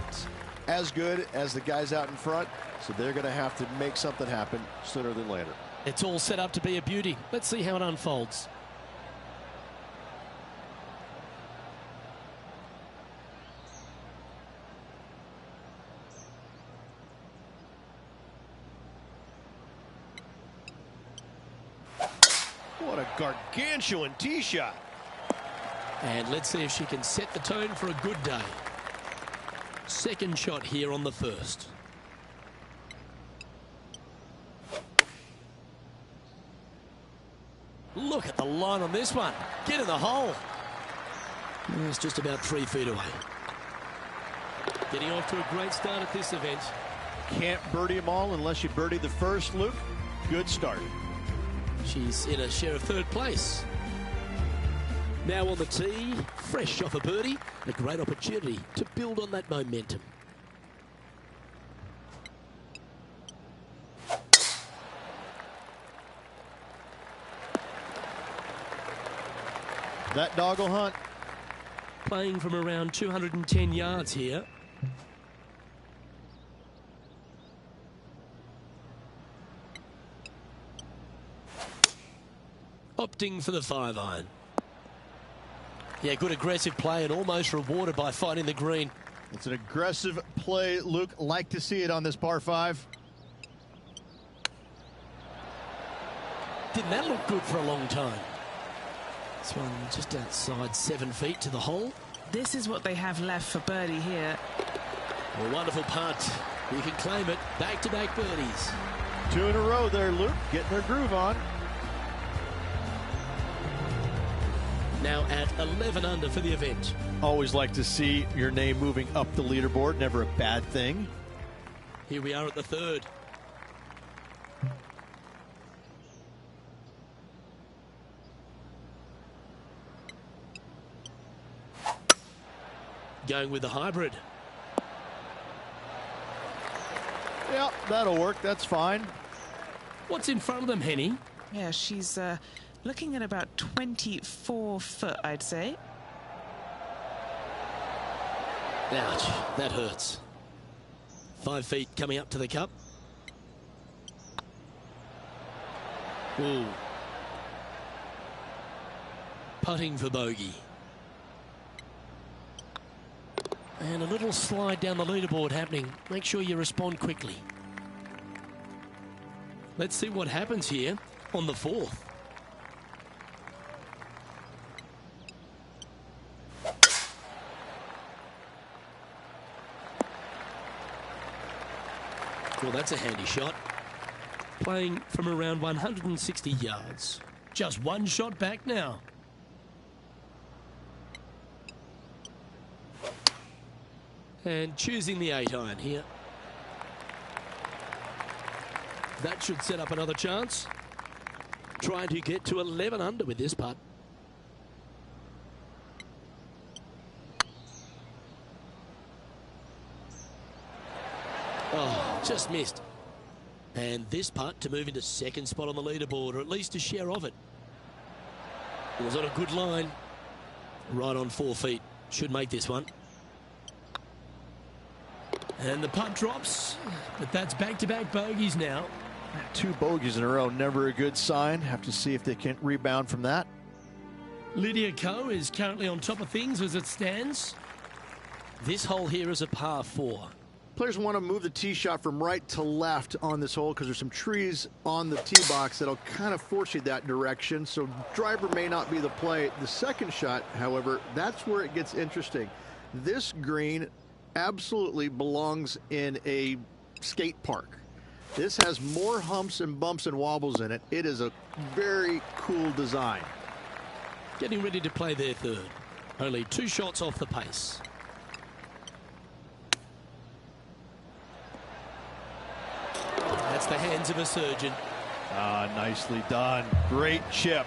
as good as the guys out in front, so they're going to have to make something happen sooner than later. It's all set up to be a beauty. Let's see how it unfolds. What a gargantuan tee shot. And let's see if she can set the tone for a good day. Second shot here on the first. Look at the line on this one. Get in the hole. It's just about 3 feet away. Getting off to a great start at this event. Can't birdie them all unless you birdie the first, Luke. Good start. She's in a share of 3rd place. Now on the tee, fresh off a birdie, a great opportunity to build on that momentum. That dog will hunt. Playing from around 210 yards here. Opting for the 5-iron. Yeah, good aggressive play and almost rewarded by finding the green. It's an aggressive play, Luke. Like to see it on this par 5. Didn't that look good for a long time? This one just outside 7 feet to the hole. This is what they have left for birdie here. A wonderful putt. You can claim it. Back-to-back birdies. 2 in a row there, Luke. Getting their groove on. Now at 11 under for the event. Always like to see your name moving up the leaderboard. Never a bad thing. Here we are at the 3rd. Going with the hybrid. Yeah, that'll work. That's fine. What's in front of them, Henny? Yeah, she's looking at about 24 foot, I'd say. Ouch, that hurts. 5 feet coming up to the cup. Ooh. Putting for bogey. And a little slide down the leaderboard happening. Make sure you respond quickly. Let's see what happens here on the 4th. Well, that's a handy shot. Playing from around 160 yards. Just one shot back now. And choosing the 8-iron here. That should set up another chance. Trying to get to 11 under with this putt. Oh, just missed. And this putt to move into 2nd spot on the leaderboard, or at least a share of it. It was on a good line. Right on 4 feet. Should make this one. And the putt drops, but that's back-to-back bogeys now. 2 bogeys in a row, never a good sign. Have to see if they can rebound from that. Lydia Ko is currently on top of things as it stands. This hole here is a par 4. Players want to move the tee shot from right to left on this hole because there's some trees on the tee box that'll kind of force you that direction. So driver may not be the play. The second shot, however, that's where it gets interesting. This green absolutely belongs in a skate park. This has more humps and bumps and wobbles in it. It is a very cool design. Getting ready to play their 3rd. Only 2 shots off the pace. That's the hands of a surgeon. Ah, nicely done. Great chip.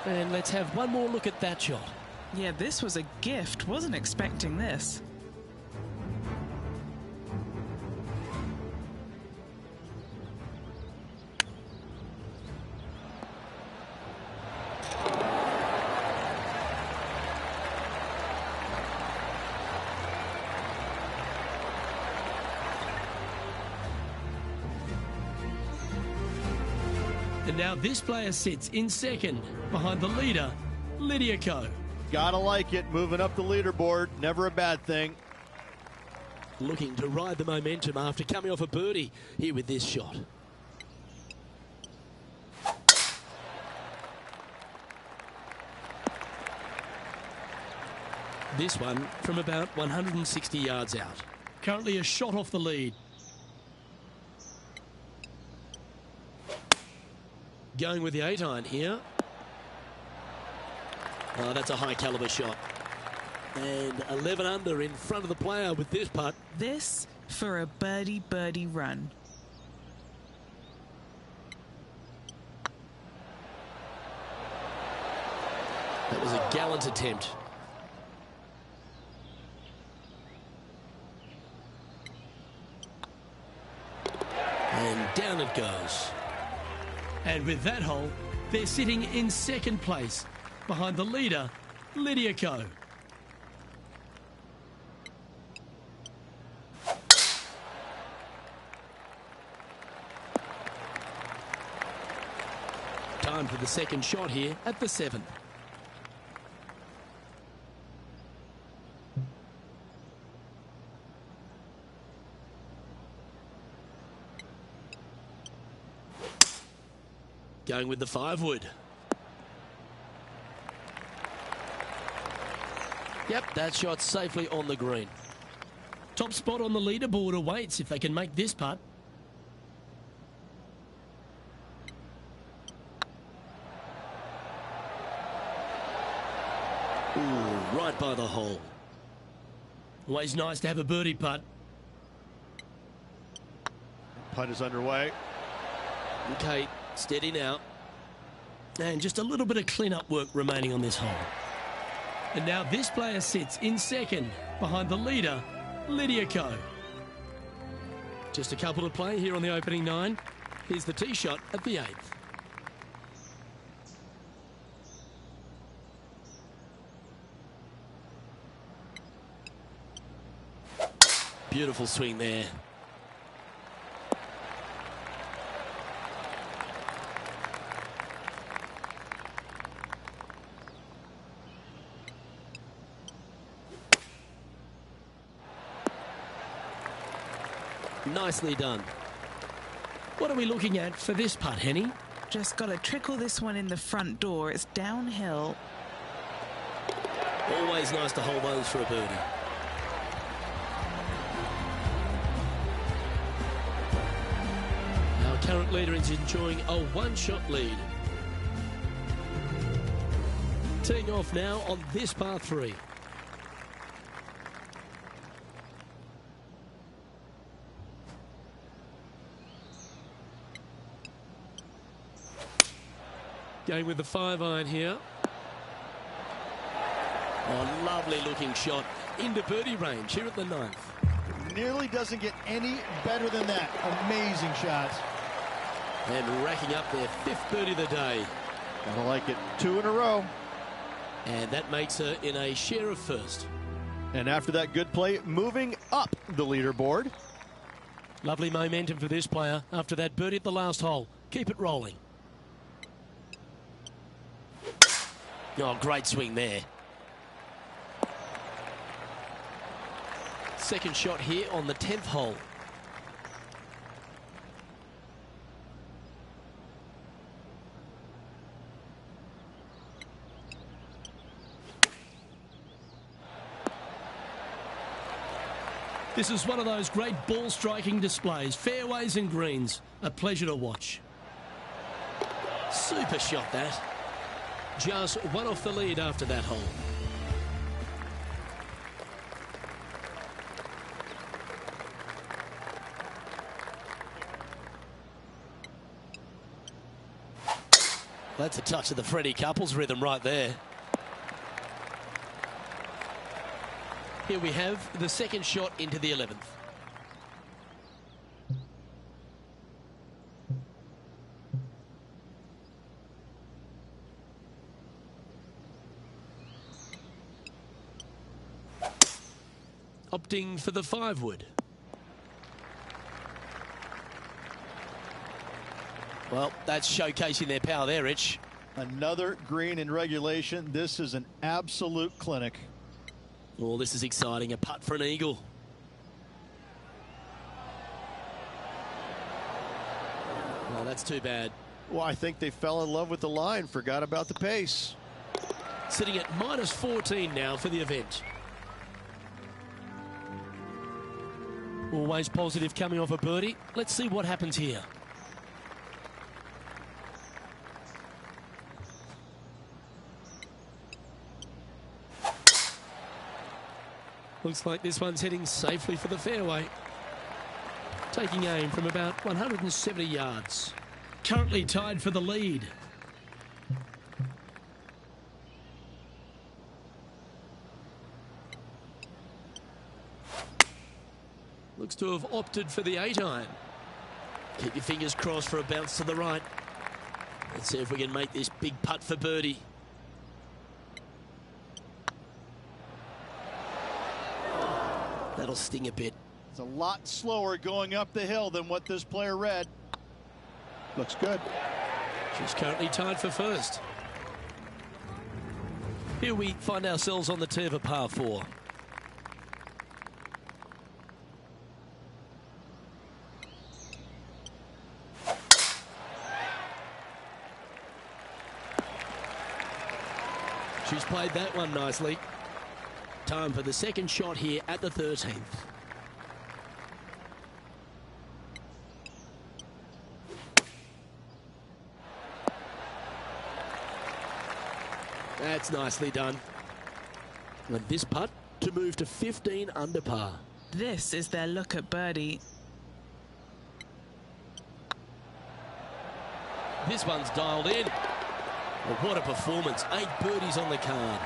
And let's have one more look at that shot. Yeah, this was a gift. Wasn't expecting this. And now this player sits in 2nd behind the leader, Lydia Ko. Gotta like it. Moving up the leaderboard. Never a bad thing. Looking to ride the momentum after coming off a birdie here with this shot. This one from about 160 yards out. Currently a shot off the lead. Going with the 8-iron here. Oh, that's a high caliber shot. And 11 under in front of the player with this putt. This for a birdie run. That was a gallant attempt. And down it goes. And with that hole, they're sitting in second place behind the leader, Lydia Ko. Time for the second shot here at the 7th. Going with the 5-wood. Yep, that shot's safely on the green. Top spot on the leaderboard awaits if they can make this putt. Ooh, right by the hole. Always nice to have a birdie putt. Putt is underway. Okay, steady now. And just a little bit of clean-up work remaining on this hole. And now this player sits in second behind the leader, Lydia Ko. Just a couple to play here on the opening 9. Here's the tee shot at the 8th. Beautiful swing there. Nicely done. What are we looking at for this putt, Henny? Just got to trickle this one in the front door. It's downhill. Always nice to hold those for a birdie. Our current leader is enjoying a one-shot lead. Teeing off now on this par 3. Going with the 5-iron here. Oh, lovely looking shot into birdie range here at the 9th. Nearly doesn't get any better than that. Amazing shots. And racking up their 5th birdie of the day. Gotta like it. 2 in a row. And that makes her in a share of first. And after that good play, moving up the leaderboard. Lovely momentum for this player after that birdie at the last hole. Keep it rolling. Oh, great swing there. Second shot here on the 10th hole. This is one of those great ball striking displays. Fairways and greens. A pleasure to watch. Super shot that. Just one off the lead after that hole. That's a touch of the Freddie Couples rhythm right there. Here we have the second shot into the 11th. Opting for the 5-wood. Well, that's showcasing their power there, Rich. Another green in regulation. This is an absolute clinic. Oh, this is exciting. A putt for an eagle. Oh, that's too bad. Well, I think they fell in love with the line, forgot about the pace. Sitting at minus 14 now for the event. Always positive coming off a birdie. Let's see what happens here. Looks like this one's heading safely for the fairway. Taking aim from about 170 yards. Currently tied for the lead. Looks to have opted for the 8-iron. Keep your fingers crossed for a bounce to the right. Let's see if we can make this big putt for birdie. That'll sting a bit. It's a lot slower going up the hill than what this player read. Looks good. She's currently tied for first. Here we find ourselves on the tee of a par 4. She's played that one nicely. Time for the second shot here at the 13th. That's nicely done. And this putt to move to 15 under par. This is their look at birdie. This one's dialed in. Well, what a performance. 8 birdies on the card.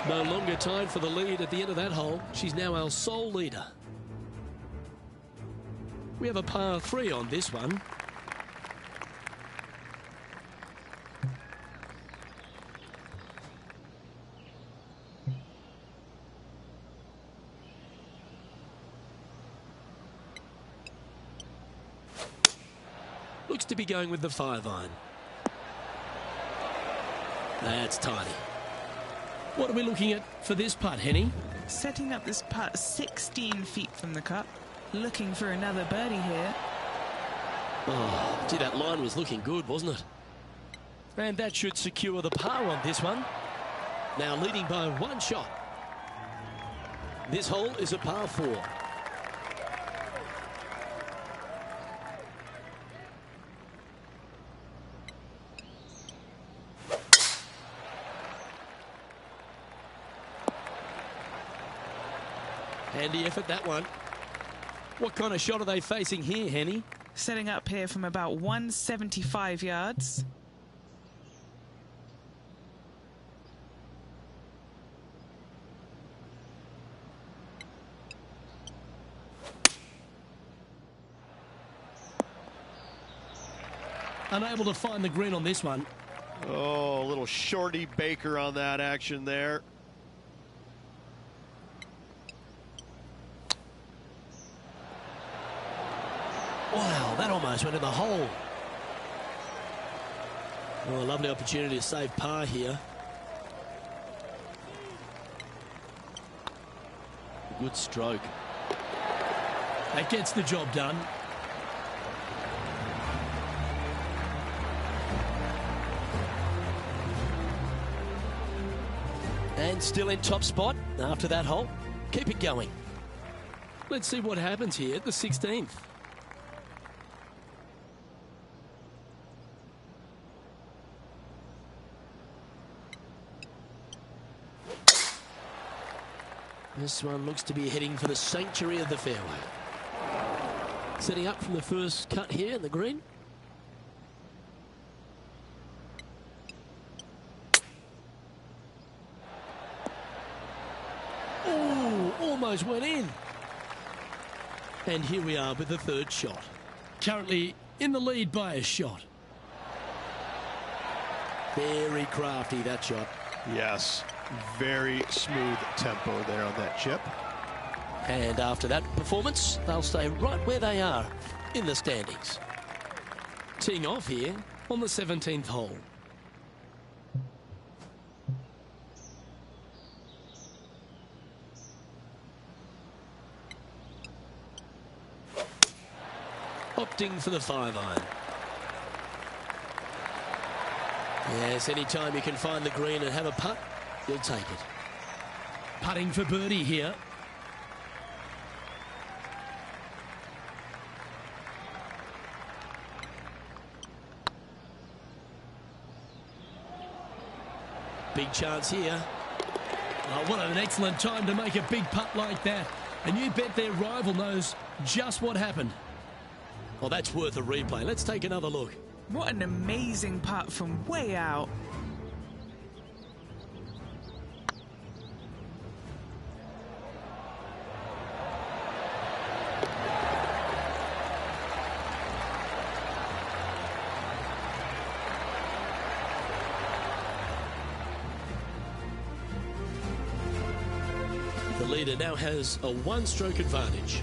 No longer tied for the lead at the end of that hole. She's now our sole leader. We have a par 3 on this one. Looks to be going with the 5-iron. That's tiny. What are we looking at for this putt, Henny? Setting up this putt 16 feet from the cup. Looking for another birdie here. Oh, gee, that line was looking good, wasn't it? And that should secure the par on this one. Now leading by 1 shot. This hole is a par 4. Handy effort, that one. What kind of shot are they facing here, Henny? Setting up here from about 175 yards. Unable to find the green on this one. Oh, a little shorty Baker on that action there. Wow, that almost went in the hole. Oh, a lovely opportunity to save par here. Good stroke. That gets the job done. And still in top spot after that hole. Keep it going. Let's see what happens here at the 16th. This one looks to be heading for the sanctuary of the fairway. Setting up from the first cut here in the green. Oh, almost went in. And here we are with the 3rd shot. Currently in the lead by a shot. Very crafty, that shot. Yes. Very smooth tempo there on that chip. And after that performance, they'll stay right where they are in the standings. Teeing off here on the 17th hole. Opting for the 5-iron. Yes, anytime you can find the green and have a putt, you'll take it. Putting for birdie here. Big chance here. Oh, what an excellent time to make a big putt like that. And you bet their rival knows just what happened. Well, that's worth a replay. Let's take another look. What an amazing putt from way out. The leader now has a one-stroke advantage.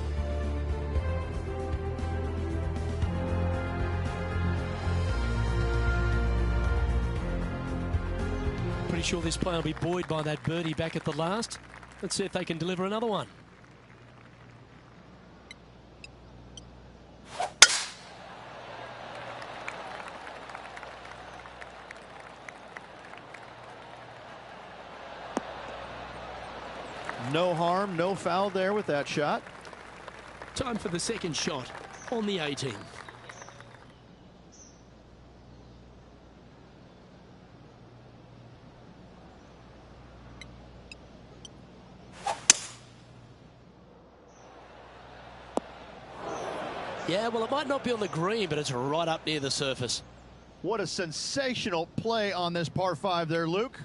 Pretty sure this player will be buoyed by that birdie back at the last. Let's see if they can deliver another one. No harm, no foul there with that shot. Time for the second shot on the 18th. Yeah, well, it might not be on the green, but it's right up near the surface. What a sensational play on this par 5 there, Luke.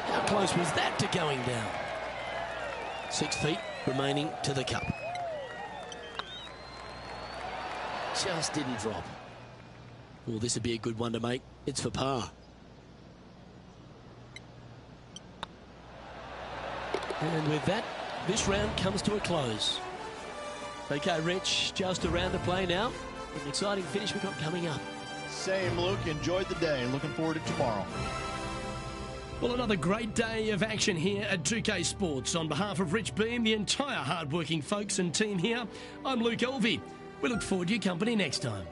How close was that to going down? 6 feet remaining to the cup. Just didn't drop. Well, this would be a good one to make. It's for par. And with that, this round comes to a close. Okay, Rich, just a round to play now. An exciting finish we've got coming up. Same, Luke. Enjoyed the day. Looking forward to tomorrow. Well, another great day of action here at 2K Sports. On behalf of Rich Beam, the entire hard-working folks and team here, I'm Luke Elvey. We look forward to your company next time.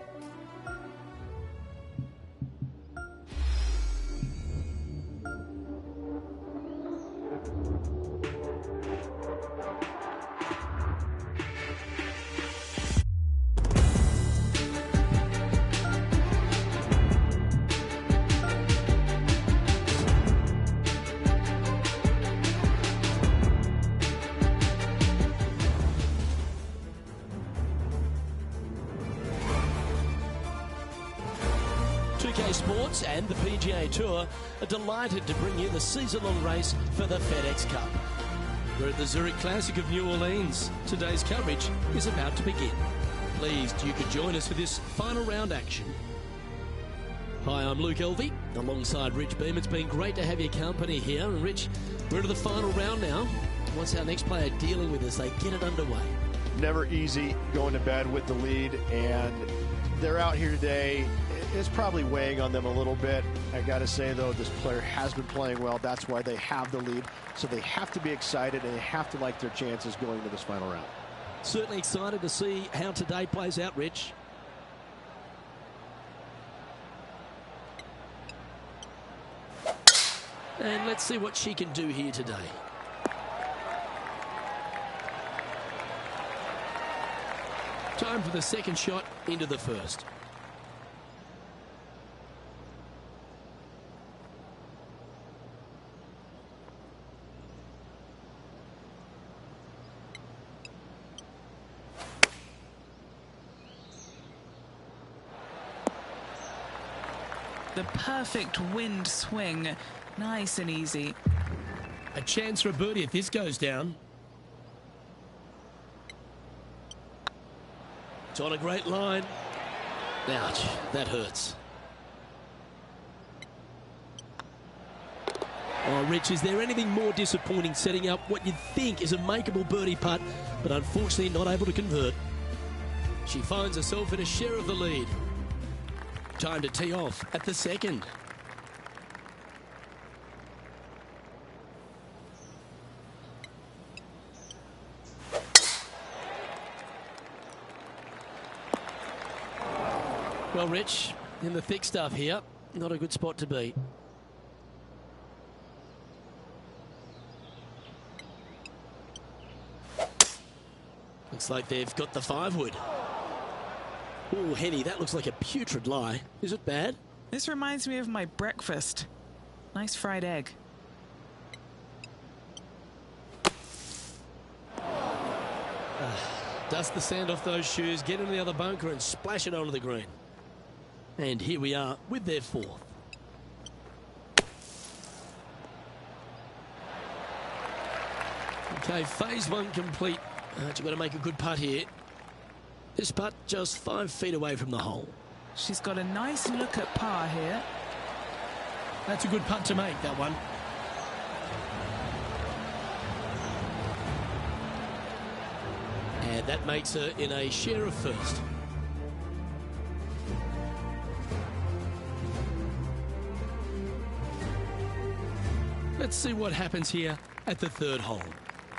Sports and the PGA Tour are delighted to bring you the season-long race for the FedEx Cup. We're at the Zurich Classic of New Orleans. Today's coverage is about to begin. Pleased you could join us for this final round action. Hi, I'm Luke Elvey, alongside Rich Beam. It's been great to have your company here. And Rich, we're into the final round now. What's our next player dealing with as they get it underway? Never easy going to bed with the lead, and they're out here today. It's probably weighing on them a little bit. I got to say, though, this player has been playing well. That's why they have the lead. So they have to be excited, and they have to like their chances going to this final round. Certainly excited to see how today plays out, Rich. And let's see what she can do here today. Time for the second shot into the first. The perfect wind swing. Nice and easy. A chance for a birdie if this goes down. It's on a great line. Ouch, that hurts. Oh, Rich, is there anything more disappointing setting up what you'd think is a makeable birdie putt, but unfortunately not able to convert? She finds herself in a share of the lead. Time to tee off at the second. Well, Rich, in the thick stuff here, not a good spot to be. Looks like they've got the 5-wood. Oh, Henny, that looks like a putrid lie. Is it bad? This reminds me of my breakfast. Nice fried egg. Dust the sand off those shoes, get into the other bunker and splash it onto the green. And here we are with their fourth. Okay, phase one complete. You've got to make a good putt here. This putt just 5 feet away from the hole. She's got a nice look at par here. That's a good putt to make, that one. And that makes her in a share of first. Let's see what happens here at the third hole.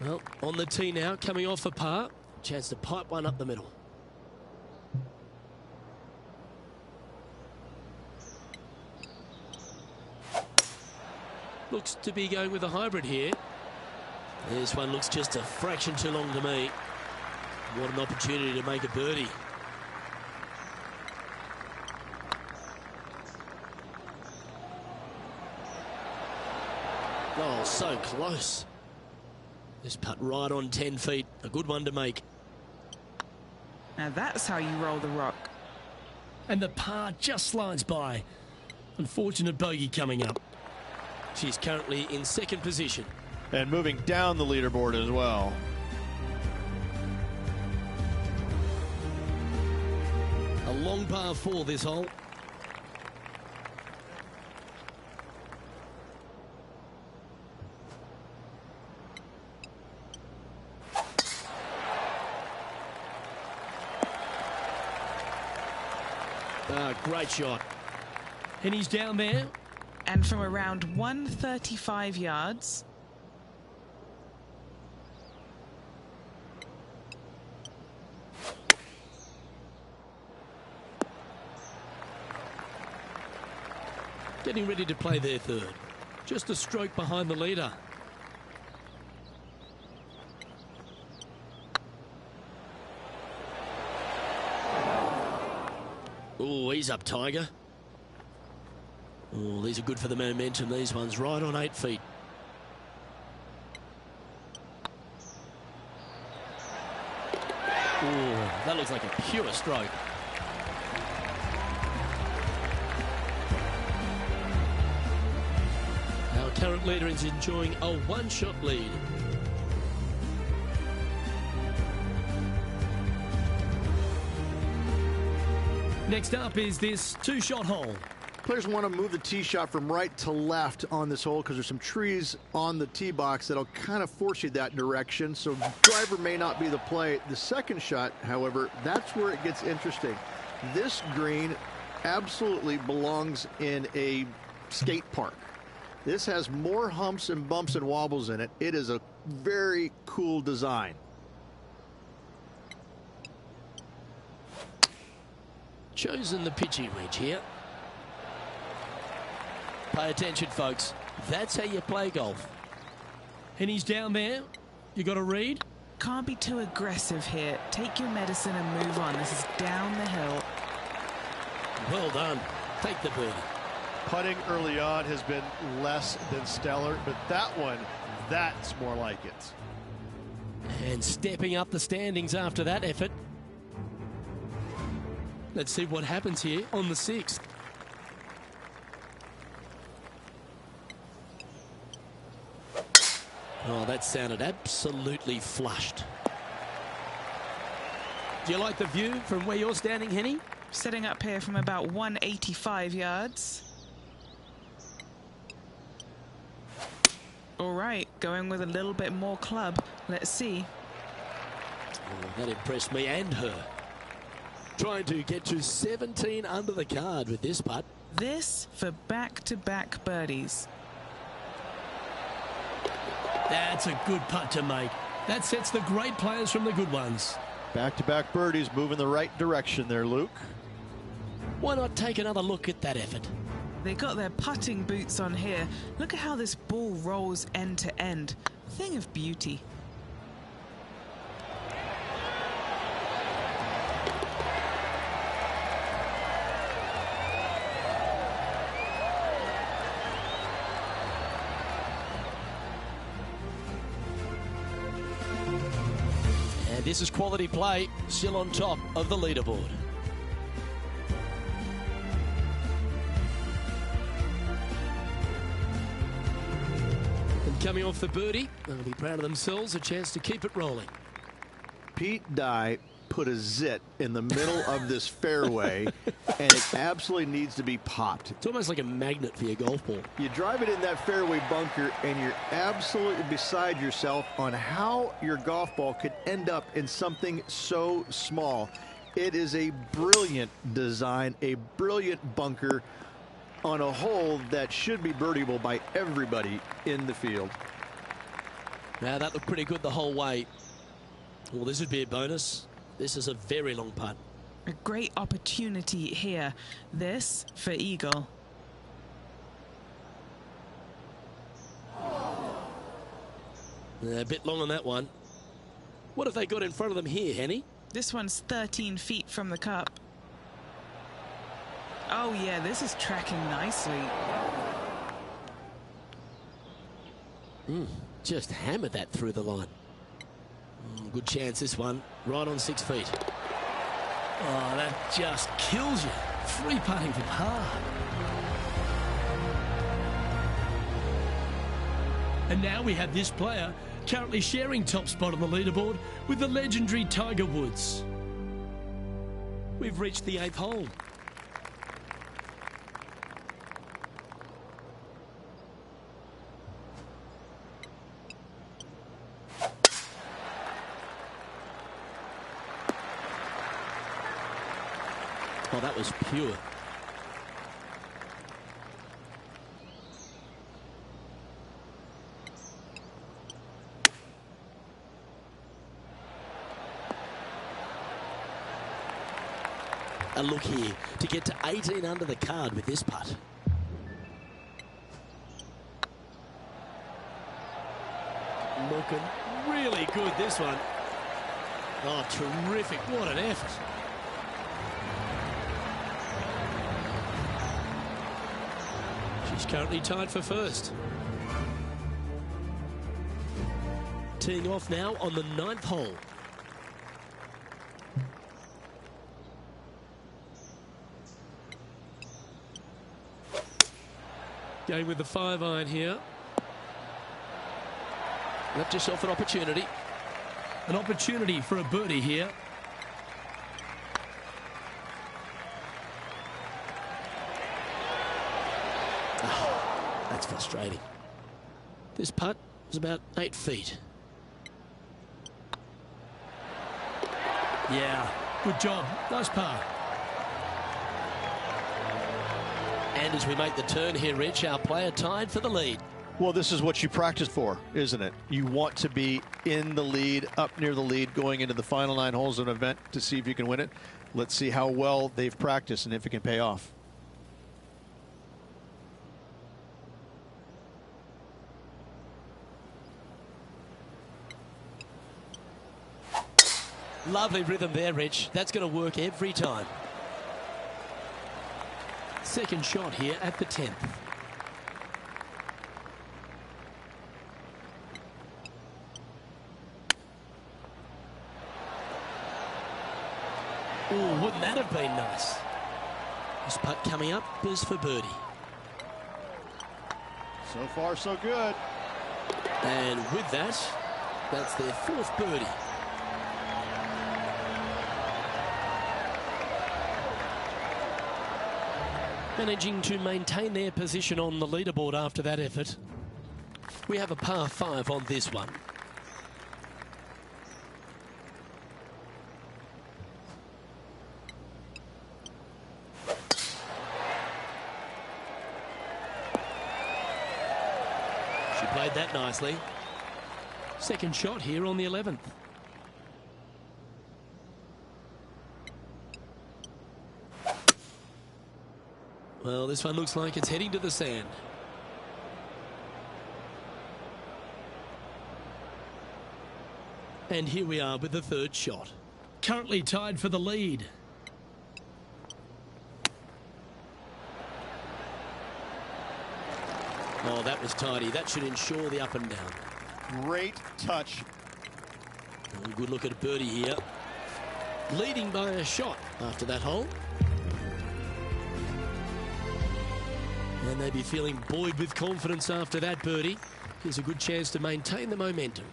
Well, on the tee now, coming off a par. Chance to pipe one up the middle. Looks to be going with a hybrid here. This one looks just a fraction too long to me. What an opportunity to make a birdie. Oh, so close. This putt right on 10 feet. A good one to make. Now that's how you roll the rock. And the par just slides by. Unfortunate bogey coming up. She's currently in second position. And moving down the leaderboard as well. A long par 4 this hole. Great shot. And he's down there. And from around 135 yards. Getting ready to play their third. Just a stroke behind the leader. Oh, he's up, Tiger. Oh, these are good for the momentum. These ones right on 8 feet. Oh, that looks like a pure stroke. Our current leader is enjoying a one-shot lead. Next up is this two-shot hole. Players want to move the tee shot from right to left on this hole because there's some trees on the tee box that'll kind of force you that direction. So driver may not be the play. The second shot, however, that's where it gets interesting. This green absolutely belongs in a skate park. This has more humps and bumps and wobbles in it. It is a very cool design. Chosen the pitching wedge here. Pay attention, folks. That's how you play golf. And he's down there. You got to read. Can't be too aggressive here. Take your medicine and move on. This is down the hill. Well done. Take the birdie. Putting early on has been less than stellar, but that one, that's more like it. And stepping up the standings after that effort. Let's see what happens here on the 6th. Oh, that sounded absolutely flushed. Do you like the view from where you're standing, Henny? Setting up here from about 185 yards. All right, going with a little bit more club. Let's see. Oh, that impressed me and her. Trying to get to 17 under the card with this putt. This for back-to-back birdies. That's a good putt to make. That sets the great players from the good ones. Back-to-back birdies move in the right direction there, Luke. Why not take another look at that effort? They got their putting boots on here. Look at how this ball rolls end to end. Thing of beauty. This is quality play, still on top of the leaderboard. And coming off the birdie, they'll be proud of themselves, a chance to keep it rolling. Pete Dye put a zit in the middle of this fairway, and it absolutely needs to be popped. It's almost like a magnet for your golf ball. You drive it in that fairway bunker, and you're absolutely beside yourself on how your golf ball could end up in something so small. It is a brilliant design, a brilliant bunker on a hole that should be birdieable by everybody in the field. Now that looked pretty good the whole way. Well, this would be a bonus. This is a very long putt. A great opportunity here. This for eagle. A bit long on that one. What have they got in front of them here, Henny? This one's 13 feet from the cup. Oh yeah, this is tracking nicely. Just hammered that through the line. Good chance this one, right on 6 feet. Oh, that just kills you. Free putting from par. And now we have this player currently sharing top spot on the leaderboard with the legendary Tiger Woods. We've reached the 8th hole. Oh, that was pure. A look here to get to 18 under the card with this putt. Looking really good, this one. Oh, terrific. What an effort. She's currently tied for first. Teeing off now on the 9th hole. Going with the 5-iron here. Left yourself an opportunity. An opportunity for a birdie here. Oh, that's frustrating. This putt is about 8 feet. Yeah, good job. Nice par. And as we make the turn here, Rich, our player tied for the lead. Well, this is what you practice for, isn't it? You want to be in the lead, up near the lead, going into the final 9 holes of an event to see if you can win it. Let's see how well they've practiced and if it can pay off. Lovely rhythm there, Rich. That's going to work every time. Second shot here at the 10th. Oh, wouldn't that have been nice? This putt coming up is for birdie. So far, so good. And with that, that's their 4th birdie. Managing to maintain their position on the leaderboard after that effort. We have a par 5 on this one. She played that nicely. Second shot here on the 11th. Well, this one looks like it's heading to the sand. And here we are with the 3rd shot. Currently tied for the lead. Oh, that was tidy. That should ensure the up and down. Great touch. A good look at a birdie here. Leading by a shot after that hole. And they'd be feeling buoyed with confidence after that birdie. Here's a good chance to maintain the momentum.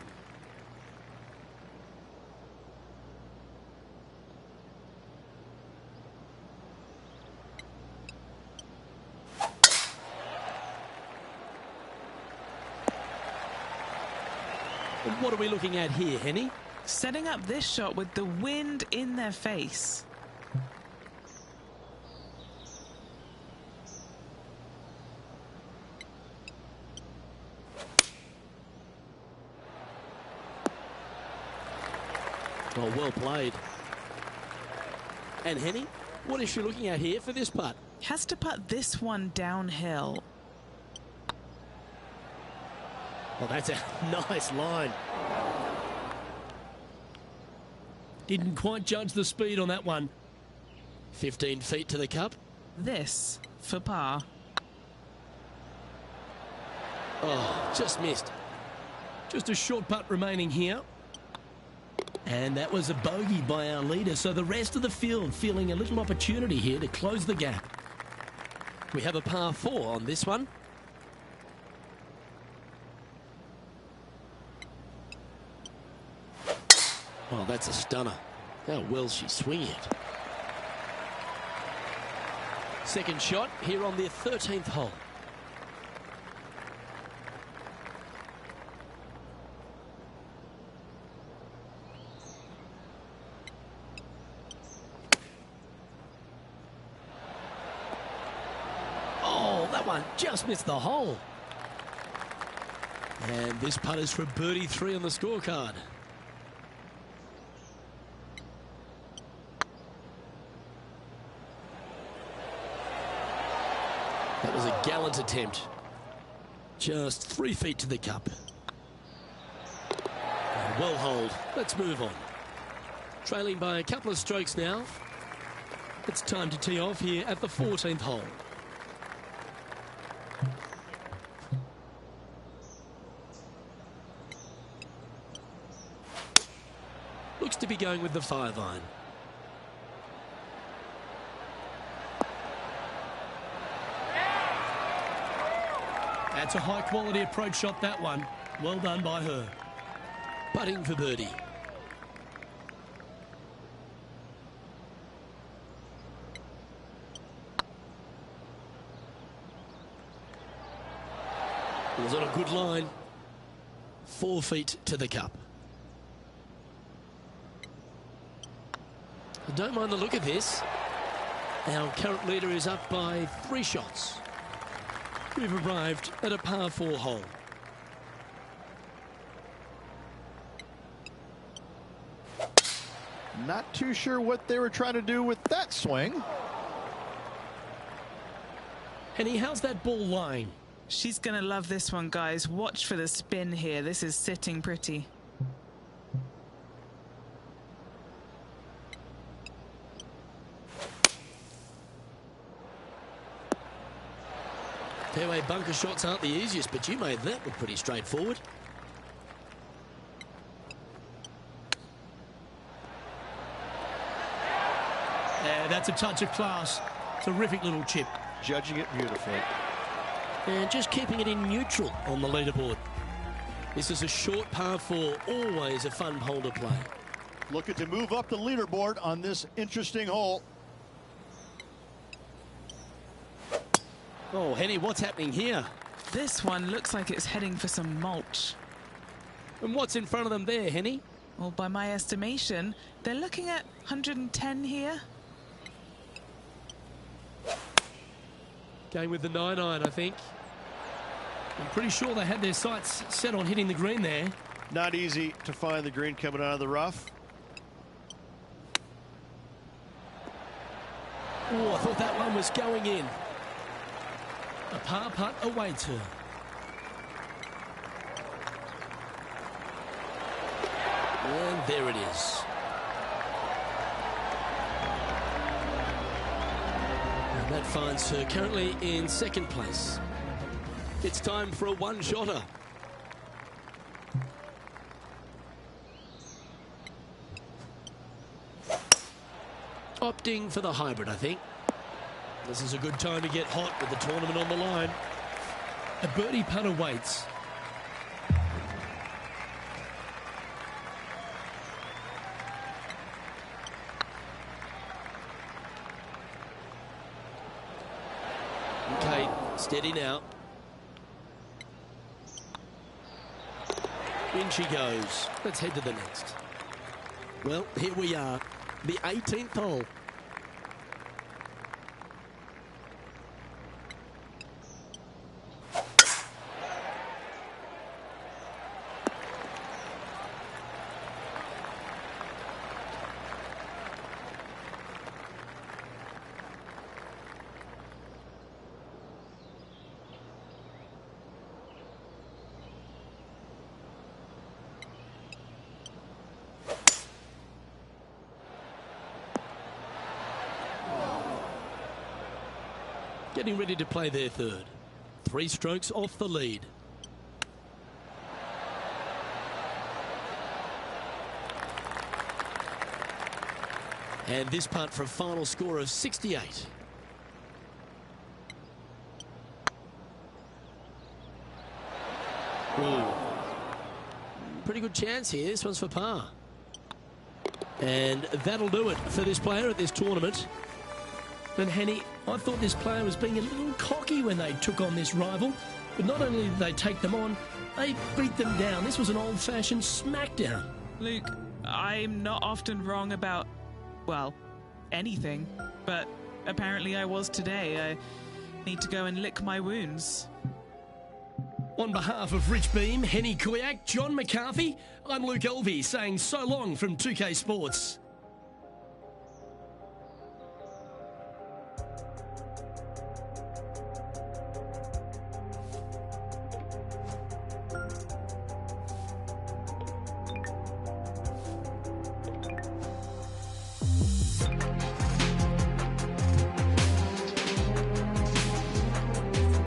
And what are we looking at here, Henny? Setting up this shot with the wind in their face. Well played. And Henny, what is she looking at here for this putt? Has to putt this one downhill. Well, that's a nice line. Didn't quite judge the speed on that one. 15 feet to the cup. This for par. Oh, just missed. Just a short putt remaining here. And that was a bogey by our leader, so the rest of the field feeling a little opportunity here to close the gap. We have a par 4 on this one. Oh, that's a stunner. How well she's swinging it. Second shot here on the 13th hole. Oh, that one just missed the hole. And this putt is for birdie 3 on the scorecard. That was a gallant attempt. Just 3 feet to the cup. Well holed. Let's move on. Trailing by a couple of strokes now. It's time to tee off here at the 14th hole. Looks to be going with the 5-iron. That's a high-quality approach shot, that one. Well done by her. Putting for birdie. It was on a good line. 4 feet to the cup. I don't mind the look of this. Our current leader is up by 3 shots. We've arrived at a par 4 hole. Not too sure what they were trying to do with that swing. Henny, how's that ball lying? She's going to love this one, guys. Watch for the spin here. This is sitting pretty. Fairway bunker shots aren't the easiest, but you made that look pretty straightforward. Yeah, that's a touch of class. Terrific little chip. Judging it beautifully. And just keeping it in neutral on the leaderboard. This is a short par 4, always a fun hole to play. Looking to move up the leaderboard on this interesting hole. Oh, Henny, what's happening here? This one looks like it's heading for some mulch. And what's in front of them there, Henny? Well, by my estimation, they're looking at 110 here. Going with the 9-iron, I think. I'm pretty sure they had their sights set on hitting the green there. Not easy to find the green coming out of the rough. Oh, I thought that one was going in. A par putt awaits her. And there it is. And that finds her currently in second place. It's time for a one-shotter. Opting for the hybrid, I think. This is a good time to get hot with the tournament on the line. A birdie putt awaits. Okay, steady now. In she goes. Let's head to the next. Well, here we are, the 18th hole. Getting ready to play their third. 3 strokes off the lead. And this putt for a final score of 68. Ooh. Pretty good chance here. This one's for par. And that'll do it for this player at this tournament. And Henny, I thought this player was being a little cocky when they took on this rival. But not only did they take them on, they beat them down. This was an old-fashioned smackdown. Luke, I'm not often wrong about, well, anything. But apparently I was today. I need to go and lick my wounds. On behalf of Rich Beam, Henny Kuyak, John McCarthy, I'm Luke Elvey saying so long from 2K Sports.